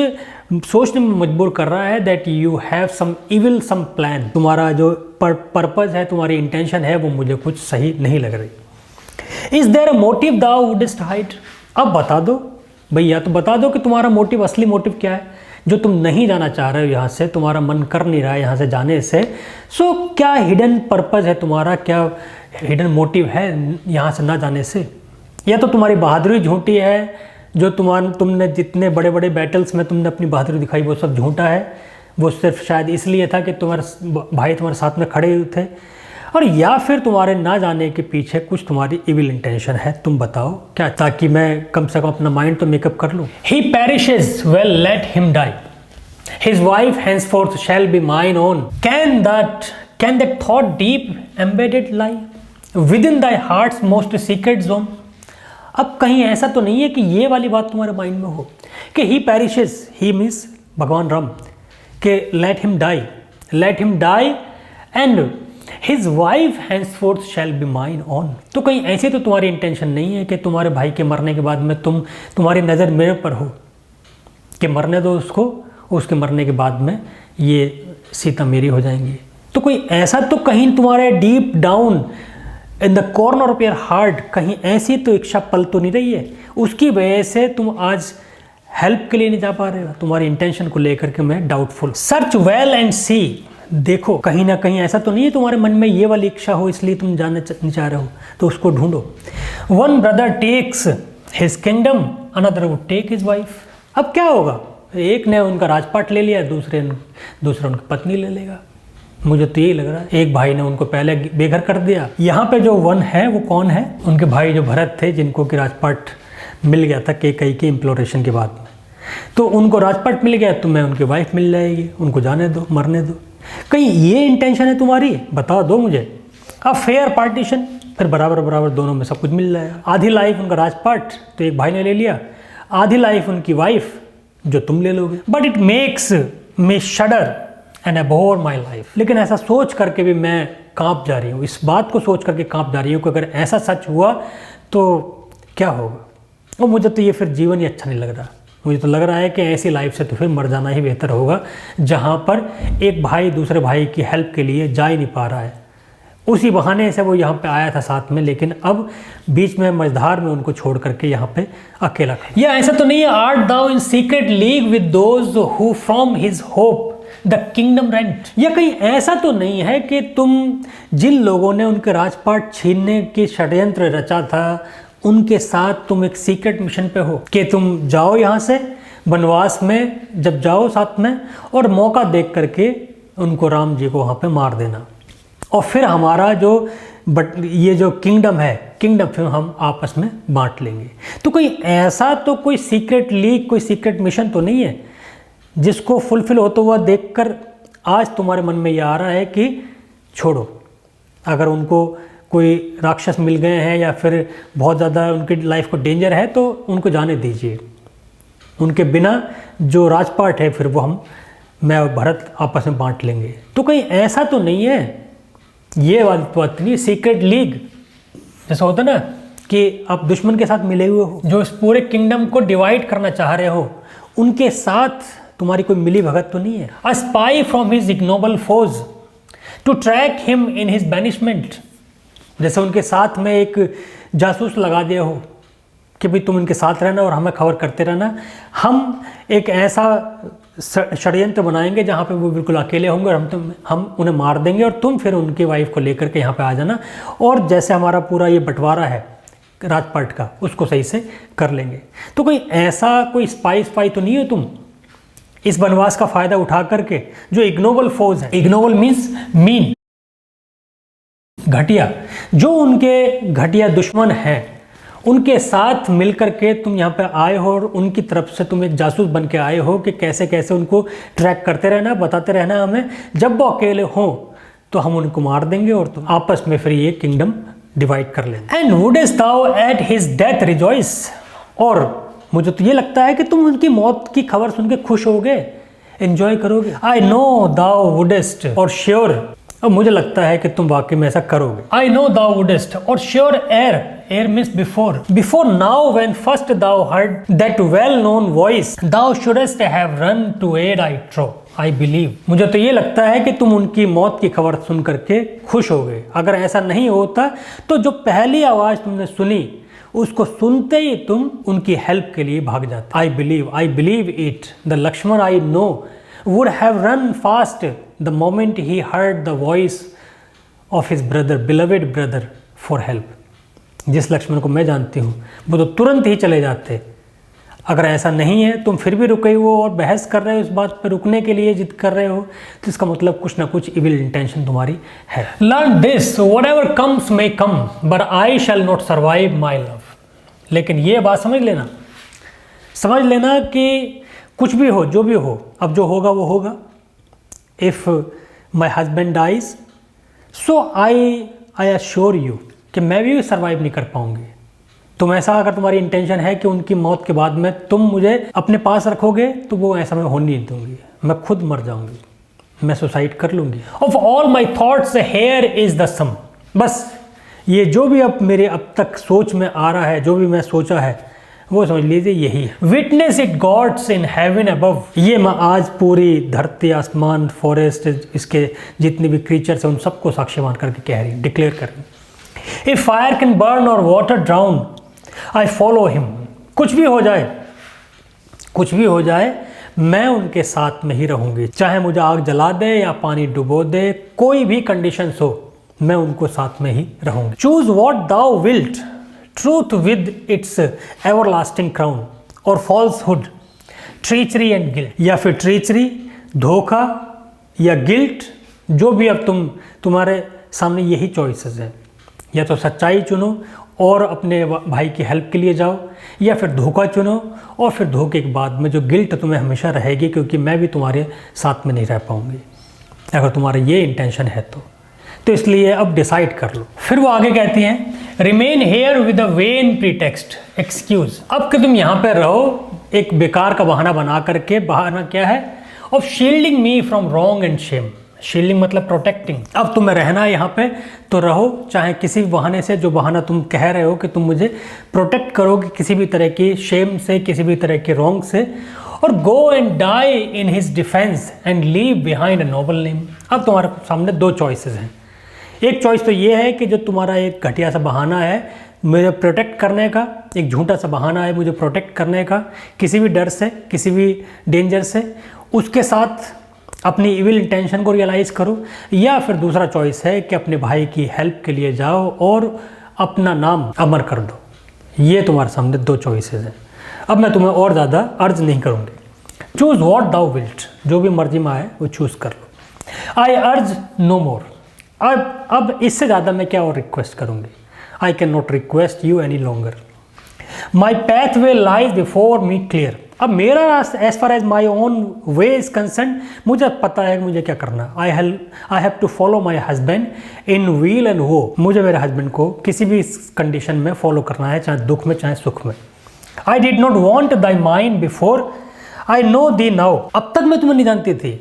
सोचने में मजबूर कर रहा है। That you have some evil some plan. तुम्हारा जो पर्पज है, तुम्हारी इंटेंशन है, वो मुझे कुछ सही नहीं लग रही। Is there a motive thou wouldst hide. अब बता दो भैया, तो बता दो कि तुम्हारा मोटिव, असली मोटिव क्या है, जो तुम नहीं जाना चाह रहे हो यहाँ से, तुम्हारा मन कर नहीं रहा है यहाँ से जाने से। सो क्या हिडन पर्पज है तुम्हारा, क्या हिडन मोटिव है यहाँ से ना जाने से? या तो तुम्हारी बहादुरी झूठी है, जो तुमने जितने बड़े बड़े बैटल्स में तुमने अपनी बहादुरी दिखाई वो सब झूठा है, वो सिर्फ शायद इसलिए था कि तुम्हारे भाई तुम्हारे साथ में खड़े हुए थे। और या फिर तुम्हारे ना जाने के पीछे कुछ तुम्हारी इविल इंटेंशन है। तुम बताओ क्या, ताकि मैं कम से कम अपना माइंड तो मेकअप कर लूँ। He perishes, well let him die, his wife henceforth shall be mine own. Can that thought deep embedded lie within thy heart's most secret zone? अब कहीं ऐसा तो नहीं है कि ये वाली बात तुम्हारे माइंड में हो कि ही पेरिशेज, ही मीन्स भगवान राम, के let him die, let him die and his wife henceforth shall be mine own. तो कहीं ऐसी तो तुम्हारी इंटेंशन नहीं है कि तुम्हारे भाई के मरने के बाद में तुम्हारी नज़र मेरे पर हो कि मरने दो उसको, उसके मरने के बाद में ये सीता मेरी हो जाएंगी। तो कोई ऐसा तो कहीं तुम्हारे deep down in the corner of your heart कहीं ऐसी तो इच्छा पल तो नहीं रही है, उसकी वजह से तुम आज हेल्प के लिए नहीं जा पा रहे हो। तुम्हारी इंटेंशन को लेकर के मैं डाउटफुल। सर्च वेल एंड सी, देखो कहीं ना कहीं ऐसा तो नहीं है तुम्हारे मन में ये वाली इच्छा हो इसलिए तुम जाना नहीं चाह रहे हो, तो उसको ढूंढो। One brother takes his kingdom, another would take his wife. अब क्या होगा, एक ने उनका राजपाट ले लिया, दूसरा उनकी पत्नी ले लेगा। मुझे तो यही लग रहा है, एक भाई ने उनको पहले बेघर कर दिया। यहाँ पे जो वन है वो कौन है, उनके भाई जो भरत थे, जिनको कि राजपाट मिल गया था कैकेयी के इम्प्लोरेशन के बाद में, तो उनको राजपाट मिल गया, तो मैं उनकी वाइफ मिल जाएगी, उनको जाने दो, मरने दो। कहीं ये इंटेंशन है तुम्हारी, बता दो मुझे। अब फेयर पार्टीशन, फिर बराबर बराबर दोनों में सब कुछ मिल जाएगा। आधी लाइफ उनका राजपाट तो एक भाई ने ले लिया, आधी लाइफ उनकी वाइफ जो तुम ले लोगे। But it makes me shudder and abhor my life. लेकिन ऐसा सोच करके भी मैं कांप जा रही हूँ, इस बात को सोच करके कांप जा रही हूँ कि अगर ऐसा सच हुआ तो क्या होगा। और मुझे तो ये फिर जीवन ही अच्छा नहीं लग रहा। मुझे तो लग रहा है कि ऐसी लाइफ से तो फिर मर जाना ही बेहतर होगा, जहाँ पर एक भाई दूसरे भाई की हेल्प के लिए जा ही नहीं पा रहा है। उसी बहाने से वो यहाँ पे आया था साथ में, लेकिन अब बीच में मझधार में उनको छोड़ करके यहाँ पे अकेला खड़ा। या ऐसा तो नहीं है, art thou in secret league with those who from his hope the kingdom rent. या कहीं ऐसा तो नहीं है कि तुम जिन लोगों ने उनके राजपाट छीनने की षड्यंत्र रचा था, उनके साथ तुम एक सीक्रेट मिशन पे हो कि तुम जाओ यहाँ से वनवास में, जब जाओ साथ में, और मौका देख करके उनको राम जी को वहाँ पे मार देना, और फिर हमारा ये जो किंगडम है, किंगडम फिर हम आपस में बांट लेंगे। तो कोई ऐसा तो कोई सीक्रेट लीग, कोई सीक्रेट मिशन तो नहीं है जिसको फुलफिल होता हुआ देखकर आज तुम्हारे मन में ये आ रहा है कि छोड़ो, अगर उनको कोई राक्षस मिल गए हैं या फिर बहुत ज़्यादा उनकी लाइफ को डेंजर है तो उनको जाने दीजिए, उनके बिना जो राजपाट है फिर वो मैं और भरत आपस में बांट लेंगे। तो कहीं ऐसा तो नहीं है, ये वाली बात नहीं। सीक्रेट लीग जैसा होता ना कि आप दुश्मन के साथ मिले हुए हो, जो इस पूरे किंगडम को डिवाइड करना चाह रहे हो, उनके साथ तुम्हारी कोई मिली भगत तो नहीं है। A spy from his ignoble foes to track him in his banishment, जैसे उनके साथ में एक जासूस लगा दिया हो कि भाई तुम इनके साथ रहना और हमें खबर करते रहना। हम एक ऐसा षड्यंत्र बनाएंगे जहाँ पे वो बिल्कुल अकेले होंगे और हम उन्हें मार देंगे, और तुम फिर उनकी वाइफ को लेकर के यहाँ पे आ जाना, और जैसे हमारा पूरा ये बंटवारा है राजपाट का, उसको सही से कर लेंगे। तो कोई ऐसा कोई स्पाई तो नहीं हो तुम, इस वनवास का फायदा उठा करके जो इग्नोबल फोज है, इग्नोबल मीन्स मीन, घटिया, जो उनके घटिया दुश्मन हैं उनके साथ मिलकर के तुम यहाँ पे आए हो, और उनकी तरफ से तुम एक जासूस बन के आए हो कि कैसे कैसे उनको ट्रैक करते रहना, बताते रहना हमें, जब वो अकेले हों तो हम उनको मार देंगे और तुम आपस में फिर ये किंगडम डिवाइड कर लेंगे। And wouldst thou at his death rejoice, और मुझे तो ये लगता है कि तुम उनकी मौत की खबर सुन के खुश होगे, एंजॉय करोगे। आई नो दाउ वुडस्ट और श्योर, और मुझे लगता है कि तुम वाकई में ऐसा करोगे। आई नो दाउ वुडस्ट और sure ere means before now when first thou heard that well known voice thou shouldst have run to aid I trow I believe. मुझे तो ये लगता है कि तुम उनकी मौत की खबर सुन करके खुश हो गए। अगर ऐसा नहीं होता तो जो पहली आवाज़ तुमने सुनी उसको सुनते ही तुम उनकी हेल्प के लिए भाग जाते। I believe it the Lakshman I know would have run fast the moment he heard the voice of his brother, beloved brother, for help. जिस लक्ष्मण को मैं जानती हूँ वो तो तुरंत ही चले जाते। अगर ऐसा नहीं है, तुम फिर भी रुके हो और बहस कर रहे हो, इस बात पे रुकने के लिए जिद कर रहे हो, तो इसका मतलब कुछ ना कुछ इविल इंटेंशन तुम्हारी है। Learn this, whatever comes may come, but I shall not survive my love. लेकिन ये बात समझ लेना कि कुछ भी हो, जो भी हो, अब जो होगा वो होगा। If my husband dies so I assure you कि मैं भी सर्वाइव नहीं कर पाऊंगी। तुम ऐसा, अगर तुम्हारी इंटेंशन है कि उनकी मौत के बाद में तुम मुझे अपने पास रखोगे, तो वो ऐसा मैं होने नहीं दूंगी, मैं खुद मर जाऊंगी। मैं सुसाइड कर लूँगी। Of all my thoughts here is the sum, बस ये जो भी अब तक सोच में आ रहा है, जो भी मैं सोचा है वो समझ लीजिए यही है। Witness it gods in heaven above, ये मैं आज पूरी धरती, आसमान, फॉरेस्ट, इसके जितने भी क्रीचर्स हैं उन सबको साक्ष्यवान करके कह रही, डिक्लेयर कर रही। इफ फायर कैन बर्न और water drown I follow him, कुछ भी हो जाए मैं उनके साथ में ही रहूंगी, चाहे मुझे आग जला दे या पानी डुबो दे, कोई भी कंडीशंस हो मैं उनको साथ में ही रहूंगी। Choose what thou wilt, truth with its everlasting crown और फॉल्सहुड, ट्रीचरी एंड गिल्ट, या फिर ट्रीचरी, धोखा या गिल्ट, जो भी अब तुम्हारे सामने यही चॉइसेस हैं, या तो सच्चाई चुनो और अपने भाई की हेल्प के लिए जाओ, या फिर धोखा चुनो और फिर धोखे के बाद में जो गिल्ट तुम्हें हमेशा रहेगी, क्योंकि मैं भी तुम्हारे साथ में नहीं रह पाऊंगी अगर तुम्हारा ये इंटेंशन है तो इसलिए अब डिसाइड कर लो। फिर वो आगे कहती हैं remain here with a when pretext excuse, अब कि तुम यहाँ पे रहो एक बेकार का बहाना बना करके, बहाना क्या है, of shielding me from wrong and Shem, shielding मतलब प्रोटेक्टिंग, अब तुम्हें रहना है यहाँ पे तो रहो, चाहे किसी भी बहाने से, जो बहाना तुम कह रहे हो कि तुम मुझे प्रोटेक्ट करोगे किसी भी तरह की शेम से, किसी भी तरह के रॉन्ग से, और go and die in his defence and leave behind a noble name. अब तुम्हारे सामने दो चॉइसेस हैं, एक चॉइस तो ये है कि जो तुम्हारा एक घटिया सा बहाना है मुझे प्रोटेक्ट करने का, एक झूठा सा बहाना है मुझे प्रोटेक्ट करने का किसी भी डर से, किसी भी डेंजर से, उसके साथ अपनी इविल इंटेंशन को रियलाइज़ करो, या फिर दूसरा चॉइस है कि अपने भाई की हेल्प के लिए जाओ और अपना नाम अमर कर दो। ये तुम्हारे सामने दो चॉइसेस हैं। अब मैं तुम्हें और ज़्यादा अर्ज नहीं करूँगी। चूज़ वॉट दाउ विल्ट, जो भी मर्जी में आए वो चूज़ कर लो। आई अर्ज नो मोर, अब इससे ज़्यादा मैं क्या और रिक्वेस्ट करूँगी। I can not request you any longer, my path way lies before me clear, अब मेरा as far as my own way is concern, मुझे पता है मुझे क्या करना है। I have to follow my husband in weal and woe, मुझे मेरे हस्बैंड को किसी भी कंडीशन में फॉलो करना है, चाहे दुख में चाहे सुख में। आई did not want thy mind before I know the now, अब तक मैं तुम्हें नहीं जानती थी,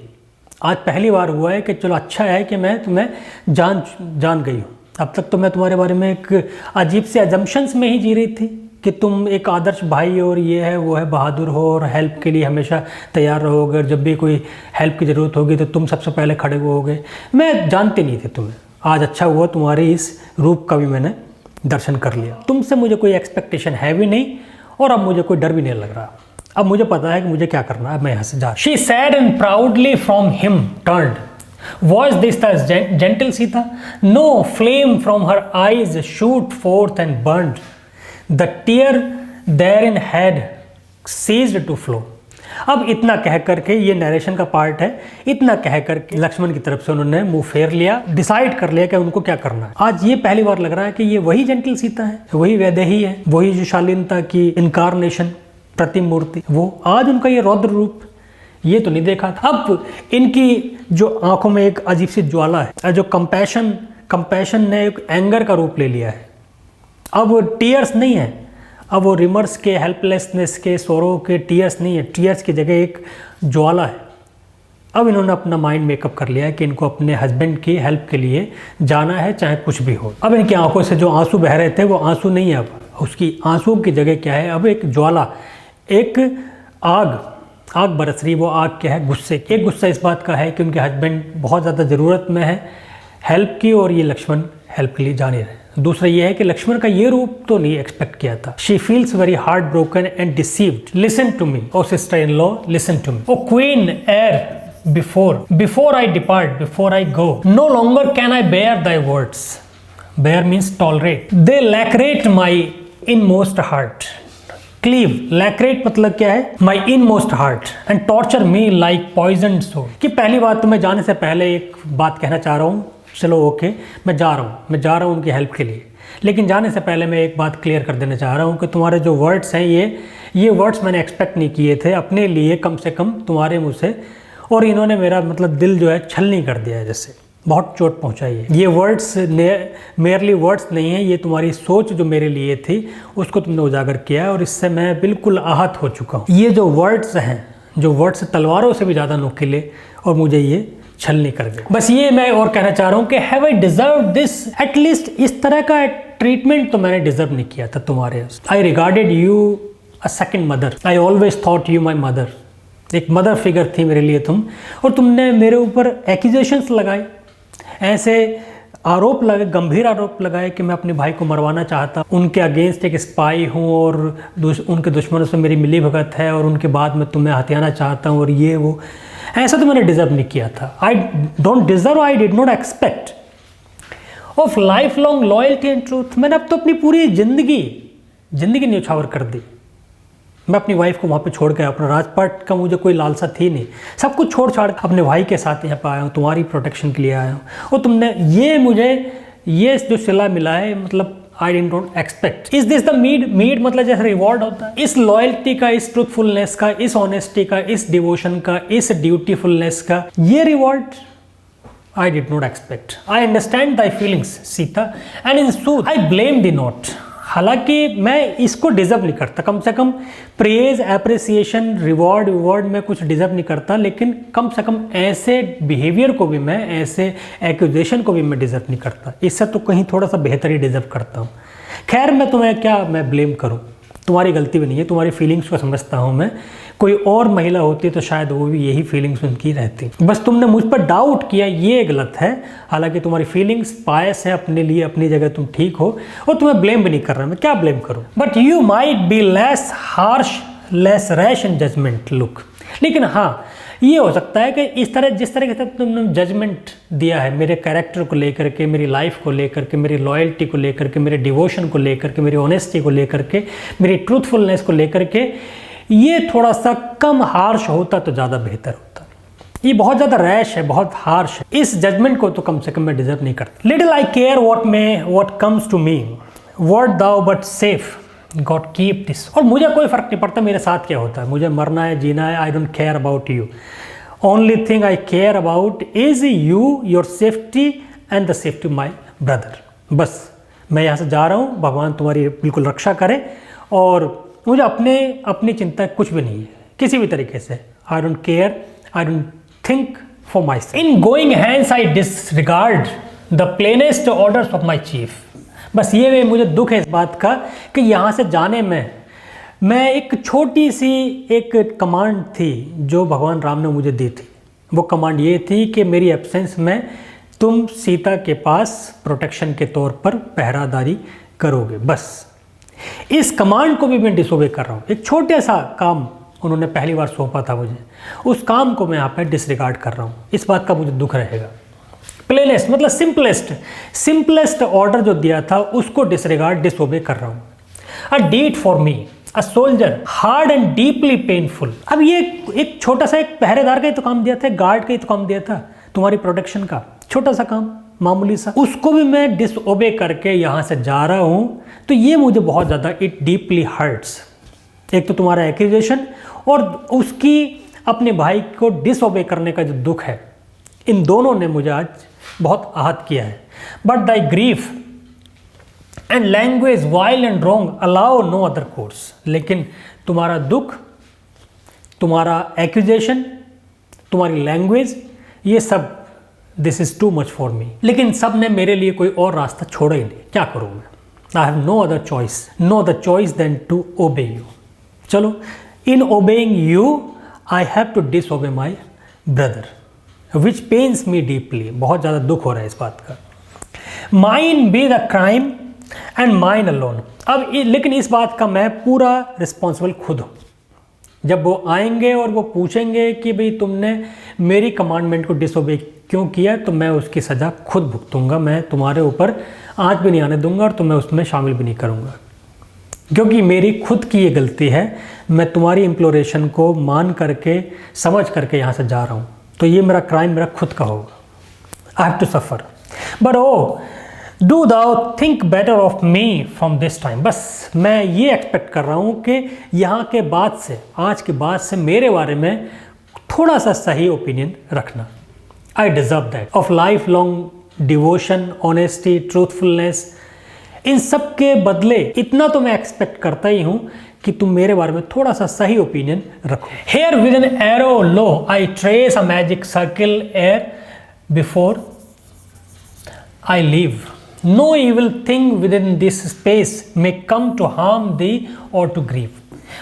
आज पहली बार हुआ है कि चलो अच्छा है कि मैं तुम्हें जान गई हूँ। अब तक तो मैं तुम्हारे बारे में एक अजीब से अजम्पशंस में ही जी रही थी कि तुम एक आदर्श भाई और ये है वो है, बहादुर हो और हेल्प के लिए हमेशा तैयार रहोगे, और जब भी कोई हेल्प की ज़रूरत होगी तो तुम सबसे पहले खड़े होगे। मैं जानती नहीं थी तुम्हें, आज अच्छा हुआ तुम्हारी इस रूप का भी मैंने दर्शन कर लिया। तुमसे मुझे कोई एक्सपेक्टेशन है भी नहीं और अब मुझे कोई डर भी नहीं लग रहा, अब मुझे पता है कि मुझे क्या करना है, मैं यहाँ से जा। She said and proudly from him turned, was this the gentle Sita? No, flame from her eyes shoot forth and burned, the tear therein had ceased to flow। अब इतना कह करके, ये नरेशन का पार्ट है, इतना कह करके लक्ष्मण की तरफ से उन्होंने मुंह फेर लिया, डिसाइड कर लिया कि उनको क्या करना है। आज ये पहली बार लग रहा है कि ये वही जेंटल सीता है, वही वैदेही है, वही जो शालीनता की इनकारनेशन प्रतिमूर्ति, वो आज उनका ये रौद्र रूप ये तो नहीं देखा था। अब इनकी जो आंखों में एक अजीब सी ज्वाला है, जो कंपैशन ने एक एंगर का रूप ले लिया है। अब वो टीयर्स नहीं है, अब वो रिमर्स के, हेल्पलेसनेस के, सोरो के टीयर्स नहीं है, टीयर्स की जगह एक ज्वाला है। अब इन्होंने अपना माइंड मेकअप कर लिया है कि इनको अपने हस्बैंड की हेल्प के लिए जाना है, चाहे कुछ भी हो। अब इनकी आंखों से जो आंसू बह रहे थे वो आंसू नहीं है, अब उसकी आंसुओं की जगह क्या है, अब एक ज्वाला, एक आग बरस रही। वो आग क्या है, गुस्से की। एक गुस्सा इस बात का है कि उनके हस्बैंड बहुत ज़्यादा ज़रूरत में है हेल्प की और ये लक्ष्मण हेल्प के लिए जा नहीं रहे। दूसरा ये है कि लक्ष्मण का ये रूप तो नहीं एक्सपेक्ट किया था। She feels very heart broken and deceived, listen to me o sister in law, listen to me o queen ere before I depart, before I go, no longer can I bear thy words, bear means tolerate, they lacerate my inmost heart, cleave, lacerate मतलब क्या है, my inmost heart, and torture me like poison soul. कि पहली बात तो मैं जाने से पहले एक बात कहना चाह रहा हूँ, चलो ओके मैं जा रहा हूँ उनकी हेल्प के लिए, लेकिन जाने से पहले मैं एक बात क्लियर कर देना चाह रहा हूँ कि तुम्हारे जो वर्ड्स हैं ये वर्ड्स मैंने एक्सपेक्ट नहीं किए थे अपने लिए, कम से कम तुम्हारे मुँह से, और इन्होंने मेरा मतलब दिल जो है छलनी कर दिया है, जैसे बहुत चोट पहुंचाई है। ये वर्ड्स मेयरली वर्ड्स नहीं है, ये तुम्हारी सोच जो मेरे लिए थी उसको तुमने उजागर किया है और इससे मैं बिल्कुल आहत हो चुका हूँ। ये जो वर्ड्स हैं, जो वर्ड्स तलवारों से भी ज़्यादा नुकीले और मुझे ये छलनी कर दे। बस ये मैं और कहना चाह रहा हूँ कि have I deserve this, at least इस तरह का ट्रीटमेंट तो मैंने डिजर्व नहीं किया था तुम्हारे। I regarded you a second mother, I always thought you my mother. एक मदर फिगर थी मेरे लिए तुम, और तुमने मेरे ऊपर एक्यूजेशंस लगाए, ऐसे आरोप लगे, गंभीर आरोप लगाए कि मैं अपने भाई को मरवाना चाहता, उनके अगेंस्ट एक स्पाई हूँ और उनके दुश्मनों से मेरी मिली भगत है और उनके बाद मैं तुम्हें हथियाना चाहता हूँ और ये वो। ऐसा तो मैंने डिजर्व नहीं किया था। I don't deserve, I did not expect of life long loyalty and truth. मैंने अब तो अपनी पूरी जिंदगी न्यौछावर कर दी। मैं अपनी वाइफ को वहाँ पे छोड़ गया, अपना राजपाट का मुझे कोई लालसा थी नहीं, सब कुछ छोड़ छाड़ अपने भाई के साथ यहाँ पे आया हूँ, तुम्हारी प्रोटेक्शन के लिए आया हूँ। और तुमने ये जो सिला मिला है, मतलब I did not expect. Is this the meed मतलब जैसे रिवॉर्ड होता है इस लॉयल्टी का, इस ट्रूथफुलनेस का, इस ऑनेस्टी का, इस डिवोशन का, इस ड्यूटीफुलनेस का, ये reward I did not expect. I understand thy feelings, Sita, and in truth I blame thee not. हालांकि मैं इसको डिजर्व नहीं करता, कम से कम प्रेज, एप्रिसिएशन, रिवॉर्ड मैं कुछ डिजर्व नहीं करता, लेकिन कम से कम ऐसे बिहेवियर को भी मैं, ऐसे एक्यूजेशन को भी मैं डिजर्व नहीं करता। इससे तो कहीं थोड़ा सा बेहतर ही डिजर्व करता हूँ। खैर मैं तुम्हें क्या मैं ब्लेम करूँ, तुम्हारी गलती भी नहीं है, तुम्हारी फीलिंग्स को समझता हूँ मैं। कोई और महिला होती तो शायद वो भी यही फीलिंग्स उनकी रहती, बस तुमने मुझ पर डाउट किया, ये गलत है। हालांकि तुम्हारी फीलिंग्स पायस है, अपने लिए अपनी जगह तुम ठीक हो, और तुम्हें ब्लेम भी नहीं कर रहा, मैं क्या ब्लेम करूँ। But you might be less harsh, less rash in judgement look. लेकिन हाँ, ये हो सकता है कि इस तरह जिस तरह से तुमने जजमेंट दिया है मेरे कैरेक्टर को लेकर के, मेरी लाइफ को लेकर के, मेरी लॉयल्टी को लेकर के, मेरे डिवोशन को लेकर के, मेरी ऑनेस्टी को लेकर के, मेरी ट्रूथफुलनेस को लेकर के, ये थोड़ा सा कम हार्श होता तो ज़्यादा बेहतर होता। ये बहुत ज़्यादा रैश है, बहुत हार्श है। इस जजमेंट को तो कम से कम मैं डिजर्व नहीं करता। Little I care what comes to me, what thou but safe, God keep this. और मुझे कोई फ़र्क नहीं पड़ता मेरे साथ क्या होता है, मुझे मरना है, जीना है, आई don't care about you. Only thing I care about is you, your safety and the safety of my brother. बस मैं यहाँ से जा रहा हूँ, भगवान तुम्हारी बिल्कुल रक्षा करे, और मुझे अपनी चिंता कुछ भी नहीं है किसी भी तरीके से। I don't care, I don't think for myself. In going hands I disregard the plainest orders of my chief. बस ये मुझे दुख है इस बात का कि यहाँ से जाने में मैं एक छोटी सी एक कमांड थी जो भगवान राम ने मुझे दी थी। वो कमांड ये थी कि मेरी एब्सेंस में तुम सीता के पास प्रोटेक्शन के तौर पर पहरादारी करोगे। बस इस कमांड को भी मैं डिसोबे कर रहा हूँ। एक छोटे सा काम उन्होंने पहली बार सौंपा था मुझे, उस काम को मैं यहाँ पर डिसरिगार्ड कर रहा हूँ। इस बात का मुझे दुख रहेगा। प्लेनेस्ट मतलब सिंपलेस्ट ऑर्डर जो दिया था उसको डिसओबे कर रहा हूँ। A deed for me a soldier hard and deeply painful. अब ये एक छोटा सा एक पहरेदार का ही तो काम दिया था, गार्ड का ही तो काम दिया था, तुम्हारी प्रोटेक्शन का छोटा सा काम, मामूली सा, उसको भी मैं डिसओबे करके यहाँ से जा रहा हूँ। तो ये मुझे बहुत ज़्यादा इट डीपली हर्ट्स। एक तो तुम्हारा एक्यूजेशन और उसकी अपने भाई को डिसओबे करने का जो दुख है, इन दोनों ने मुझे आज बहुत आहत किया है। But thy grief and language wild and wrong allow no other course. लेकिन तुम्हारा दुख, तुम्हारा एक्यूजेशन, तुम्हारी लैंग्वेज, ये सब this is too much for me. लेकिन सब ने मेरे लिए कोई और रास्ता छोड़ा ही नहीं। क्या करूँ मैं? I have no other choice than to obey you. चलो, in obeying you I have to disobey my brother which pains me deeply. बहुत ज़्यादा दुख हो रहा है इस बात का। Mine be the crime and mine alone. अब लेकिन इस बात का मैं पूरा रिस्पॉन्सिबल खुद हूँ। जब वो आएंगे और वो पूछेंगे कि भाई तुमने मेरी कमांडमेंट को डिसओबे क्यों किया, तो मैं उसकी सज़ा खुद भुगतूंगा। मैं तुम्हारे ऊपर आँच भी नहीं आने दूंगा और तुम्हें उसमें शामिल भी नहीं करूँगा, क्योंकि मेरी खुद की ये गलती है। मैं तुम्हारी इम्प्लोरेशन को मान करके, समझ करके यहाँ से जा रहा हूँ, तो ये मेरा क्राइम मेरा खुद का होगा। I have to suffer. But O do thou think better of me from this time. बस मैं ये एक्सपेक्ट कर रहा हूँ कि यहाँ के बाद से, आज के बाद से मेरे बारे में थोड़ा सा सही ओपिनियन रखना। I deserve that of life long devotion, honesty, truthfulness. इन सब के बदले इतना तो मैं एक्सपेक्ट करता ही हूँ कि तुम मेरे बारे में थोड़ा सा सही ओपिनियन रखो। Here with an arrow lo I trace a magic circle ere before I leave, no evil thing within this space may come to harm thee और टू ग्रीव।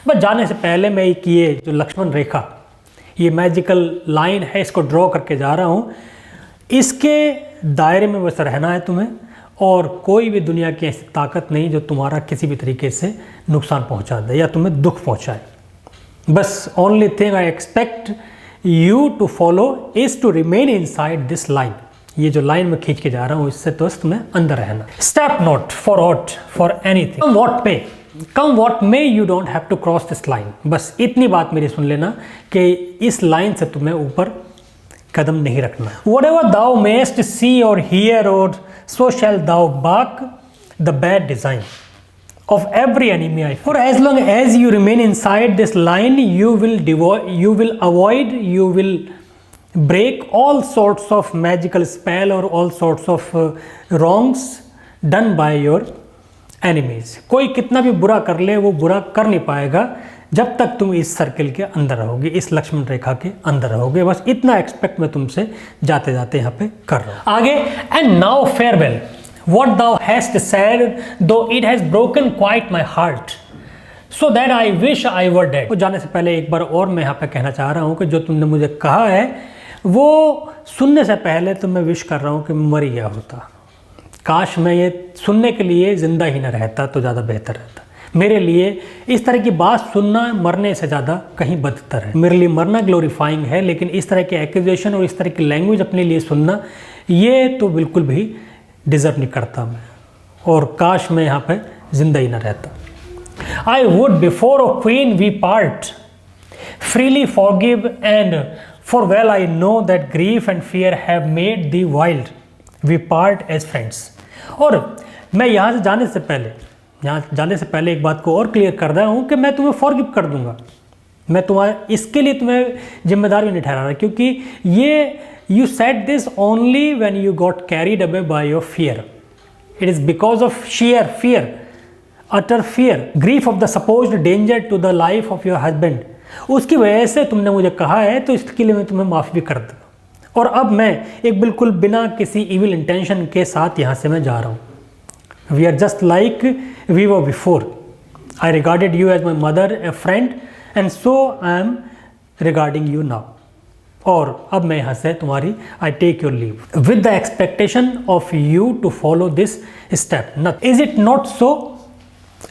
बस जाने से पहले मैं एक ये जो लक्ष्मण रेखा, ये मैजिकल लाइन है, इसको ड्रॉ करके जा रहा हूँ। इसके दायरे में बस रहना है तुम्हें, और कोई भी दुनिया की ऐसी ताकत नहीं जो तुम्हारा किसी भी तरीके से नुकसान पहुंचा दे या तुम्हें दुख पहुंचाए। बस only thing I expect you to follow is to remain inside this line. ये जो लाइन मैं खींच के जा रहा हूँ, इससे तो तुम्हें अंदर रहना। Step not for out for anything, come what may you don't have to cross this line. बस इतनी बात मेरी सुन लेना कि इस लाइन से तुम्हें ऊपर कदम नहीं रखना। Whatever thou mayest see or hear, or so shall thou bark the bad design of every enemy I fear. For as long as you remain inside this line, you will avoid, you will break all sorts of magical spell or all sorts of wrongs done by your enemies. कोई कितना भी बुरा कर ले, वो बुरा कर नहीं पाएगा जब तक तुम इस सर्किल के अंदर रहोगे, इस लक्ष्मण रेखा के अंदर रहोगे। बस इतना एक्सपेक्ट मैं तुमसे जाते जाते यहाँ पे कर रहा हूँ। आगे, and now farewell, what thou hast said though it has broken quite my heart, so that I wish I were dead. तो जाने से पहले एक बार और मैं यहाँ पे कहना चाह रहा हूँ कि जो तुमने मुझे कहा है वो सुनने से पहले तो मैं विश कर रहा हूँ कि मर ही गया होता। काश मैं ये सुनने के लिए ज़िंदा ही न रहता तो ज़्यादा बेहतर रहता। मेरे लिए इस तरह की बात सुनना मरने से ज़्यादा कहीं बदतर है। मेरे लिए मरना ग्लोरीफाइंग है, लेकिन इस तरह के एक्यूजेशन और इस तरह की लैंग्वेज अपने लिए सुनना, ये तो बिल्कुल भी डिज़र्व नहीं करता मैं। और काश मैं यहाँ पे जिंदा ही ना रहता। I would before a queen we part, freely forgive and for well I know that grief and fear have made thee wild we part as friends. और मैं यहाँ जाने से पहले एक बात को और क्लियर कर रहा हूँ कि मैं तुम्हें फॉरगिव कर दूंगा। मैं तुम्हारे इसके लिए तुम्हें जिम्मेदार भी नहीं ठहरा रहा, क्योंकि ये you said this only when you got carried away by your fear. It is because of sheer fear, utter fear, grief of the supposed danger to the life of your husband. उसकी वजह से तुमने मुझे कहा है, तो इसके लिए मैं तुम्हें माफ़ी भी कर दूँगा। और अब मैं एक बिल्कुल बिना किसी इविल इंटेंशन के साथ यहाँ से मैं जा रहा हूँ। We are just like we were before. I regarded you as my mother, a friend, and so I am regarding you now. और अब मैं यहाँ से तुम्हारी I take your leave with the expectation of you to follow this step. Not, is it not so?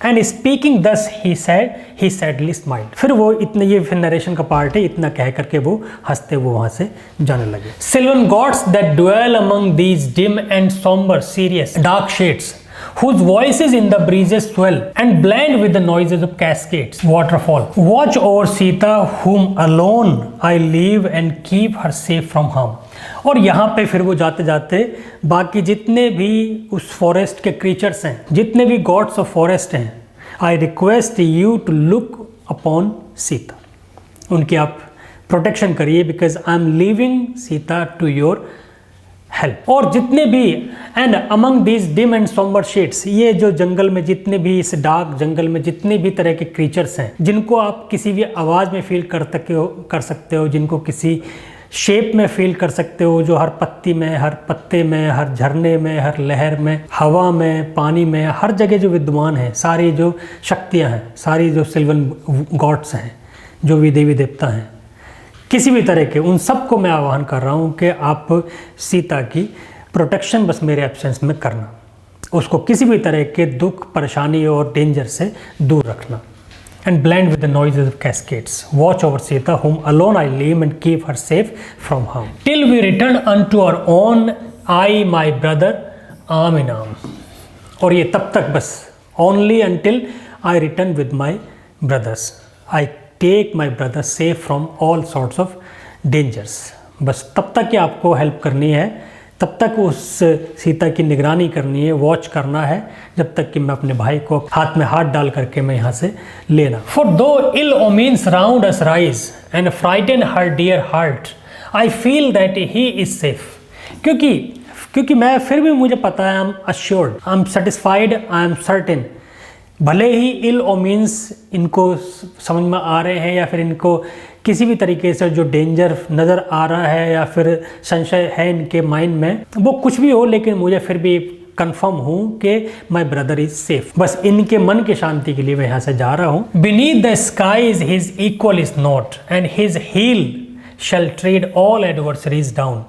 And speaking thus he sadly smiled. फिर वो इतने, ये फिर नरेशन का पार्ट है, इतना कह करके वो हंसते वो वहाँ से जाने लगे। Sylvan gods that dwell among these dim and somber, serious, dark shades, whose voices in the breezes swell and blend with the noises of cascades, waterfall, watch over Sita whom alone I leave and keep her safe from harm. और यहाँ पे फिर वो जाते जाते बाकी जितने भी उस फॉरेस्ट के क्रीचर्स हैं, जितने भी गॉड्स ऑफ फॉरेस्ट हैं, I request you to look upon Sita, उनकी आप प्रोटेक्शन करिए, because I am leaving Sita to your help. और जितने भी and among these dim and sombre shades, ये जो जंगल में जितने भी, इस डार्क जंगल में जितने भी तरह के क्रीचर्स हैं, जिनको आप किसी भी आवाज़ में फील कर सकते हो, जिनको किसी शेप में फील कर सकते हो, जो हर पत्ती में, हर पत्ते में, हर झरने में, हर लहर में, हवा में, पानी में, हर जगह जो विद्यमान है, सारी जो शक्तियाँ हैं, सारी जो सिल्वन गॉड्स हैं, जो भी देवी देवता हैं, किसी भी तरह के, उन सबको मैं आह्वान कर रहा हूँ कि आप सीता की प्रोटेक्शन बस मेरे एब्सेंस में करना, उसको किसी भी तरह के दुख, परेशानी और डेंजर से दूर रखना। And blend with the noises of cascades. Watch over Sita, whom alone I leave, and keep her safe from harm. Till we return unto our own, I, my brother, arm in arm. और ये तब तक बस, only until I return with my brothers. I take my brothers safe from all sorts of dangers. बस तब तक ही आपको help करनी है, तब तक उस सीता की निगरानी करनी है, वॉच करना है, जब तक कि मैं अपने भाई को हाथ में हाथ डाल करके मैं यहाँ से लेना। For though ill omens round us rise and frighten her dear heart, I feel that he is safe. क्योंकि मैं फिर भी, मुझे पता है, I am assured, I am satisfied, I am certain, भले ही इल ओमेन्स इनको समझ में आ रहे हैं या फिर इनको किसी भी तरीके से जो डेंजर नज़र आ रहा है या फिर संशय है इनके माइंड में, वो कुछ भी हो, लेकिन मुझे फिर भी कंफर्म हूँ कि माई ब्रदर इज सेफ। बस इनके मन की शांति के लिए मैं यहाँ से जा रहा हूँ। Beneath the sky is his equal is not and his heel shall tread all adversaries down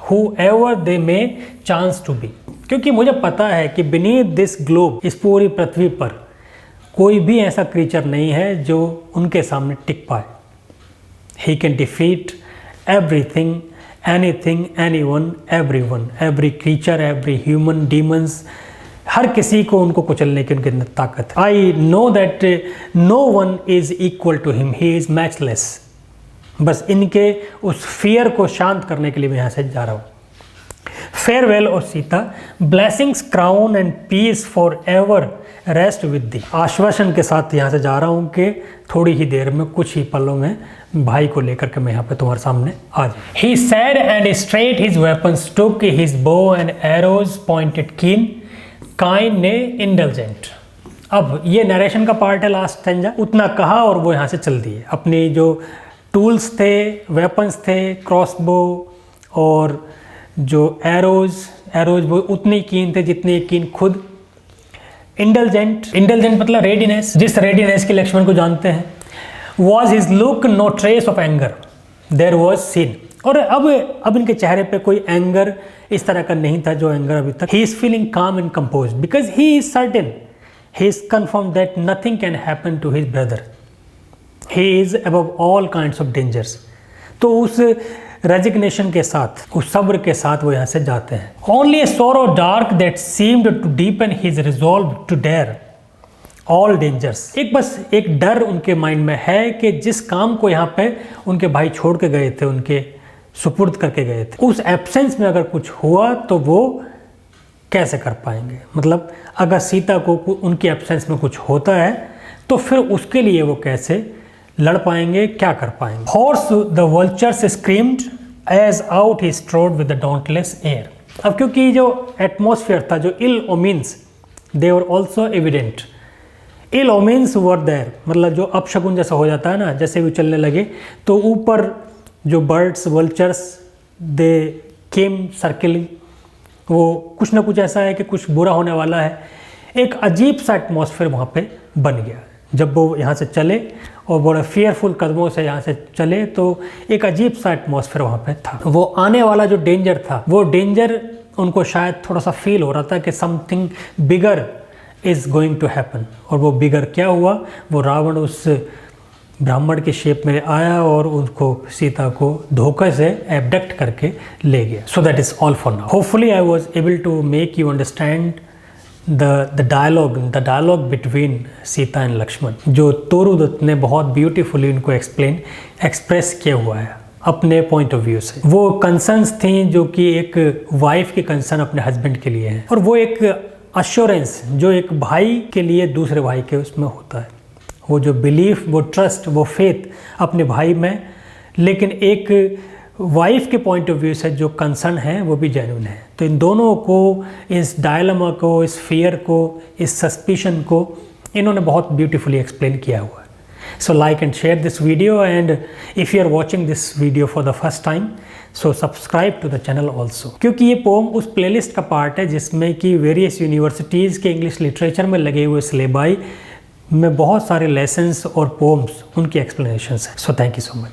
whoever they may chance to be। क्योंकि मुझे पता है कि beneath this globe, इस पूरी पृथ्वी पर कोई भी ऐसा क्रीचर नहीं है जो उनके सामने टिक पाए। He can defeat everything, anything, anyone, everyone, every creature, every human, demons, हर किसी को उनको कुचलने की उनके अंदर ताकत है। I know that no one is equal to him, he is matchless। बस इनके उस फियर को शांत करने के लिए मैं यहाँ से जा रहा हूँ। फेयरवेल और Sita, blessings crown and peace for ever rest with thee. आश्वासन के साथ यहाँ से जा रहा हूँ कि थोड़ी ही देर में, कुछ ही पलों में भाई को लेकर के मैं यहाँ पे तुम्हारे सामने आ जाऊँ। He said and straight his weapons took his bow and arrows pointed keen kind ने इंडल्जेंट। अब ये नरेशन का पार्ट है, लास्ट स्टेंजा। उतना कहा और वो यहाँ से चल दिए। अपनी जो टूल्स थे, वेपन्स थे, क्रॉसबो और जो एरोज वो उतने कीन थे जितने कीन खुद। इंडल्जेंट मतलब रेडीनेस, जिस रेडीनेस की लक्ष्मण को जानते हैं। Was his look no trace of anger there was seen. और अब इनके चेहरे पे कोई एंगर इस तरह का नहीं था जो एंगर अभी तक। He is feeling calm and compose because he is certain, he is confirm that nothing can happen to his brother. He is above all kinds of dangers। तो उस रेजिग्नेशन के साथ, उस सब्र के साथ वो यहाँ से जाते हैं। Only a sorrow dark that seemed to deepen his resolve to dare all dangers। एक डर उनके माइंड में है कि जिस काम को यहाँ पे उनके भाई छोड़ के गए थे, उनके सुपुर्द करके गए थे, उस एब्सेंस में अगर कुछ हुआ तो वो कैसे कर पाएंगे। मतलब अगर सीता को उनकी एब्सेंस में कुछ होता है तो फिर उसके लिए वो कैसे लड़ पाएंगे, क्या कर पाएंगे। Hoarse the vultures screamed as out he strode with the dauntless air. अब क्योंकि जो एटमॉस्फेयर था, जो ill omens they were also evident. Ill omens were there, मतलब जो अपशगुन जैसा हो जाता है ना, जैसे भी चलने लगे तो ऊपर जो बर्ड्स वल्चर्स दे केम सर्किलिंग, वो कुछ ना कुछ ऐसा है कि कुछ बुरा होने वाला है। एक अजीब सा एटमॉस्फेयर वहाँ पे बन गया जब वो यहाँ से चले और बड़े फियरफुल कदमों से यहाँ से चले, तो एक अजीब सा एटमॉस्फेयर वहाँ पे था। वो आने वाला जो डेंजर था, वो डेंजर उनको शायद थोड़ा सा फील हो रहा था कि something bigger is going to happen. और वो बिगर क्या हुआ, वो रावण उस ब्राह्मण के शेप में आया और उनको सीता को धोखे से एबडक्ट करके ले गया। So that is all for now. Hopefully I was able to make you understand the dialogue between Sita and Lakshman, जो तोरुदत्त ने बहुत ब्यूटीफुली इनको एक्सप्रेस किया हुआ है अपने पॉइंट ऑफ व्यू से। वो कंसर्न्स थी जो कि एक वाइफ के कंसर्न अपने हस्बैंड के लिए है, और वो एक अश्योरेंस जो एक भाई के लिए दूसरे भाई के उसमें होता है, वो जो बिलीफ, वो ट्रस्ट, वो फेथ अपने भाई में। लेकिन एक वाइफ के पॉइंट ऑफ व्यू से जो कंसर्न है वो भी जेन्युइन है। तो इन दोनों को, इस डायलमा को, इस फियर को, इस सस्पिशन को इन्होंने बहुत ब्यूटीफुली एक्सप्लेन किया हुआ है। So like and share this video, and if you are watching this video for the first time, so subscribe to the channel also. क्योंकि ये पोम उस प्लेलिस्ट का पार्ट है जिसमें कि वेरियस यूनिवर्सिटीज़ के इंग्लिश लिटरेचर में लगे हुए सिलेबाई में बहुत सारे लेसन्स और पोम्स, उनकी एक्सप्लेनेशंस हैं। So thank you so much.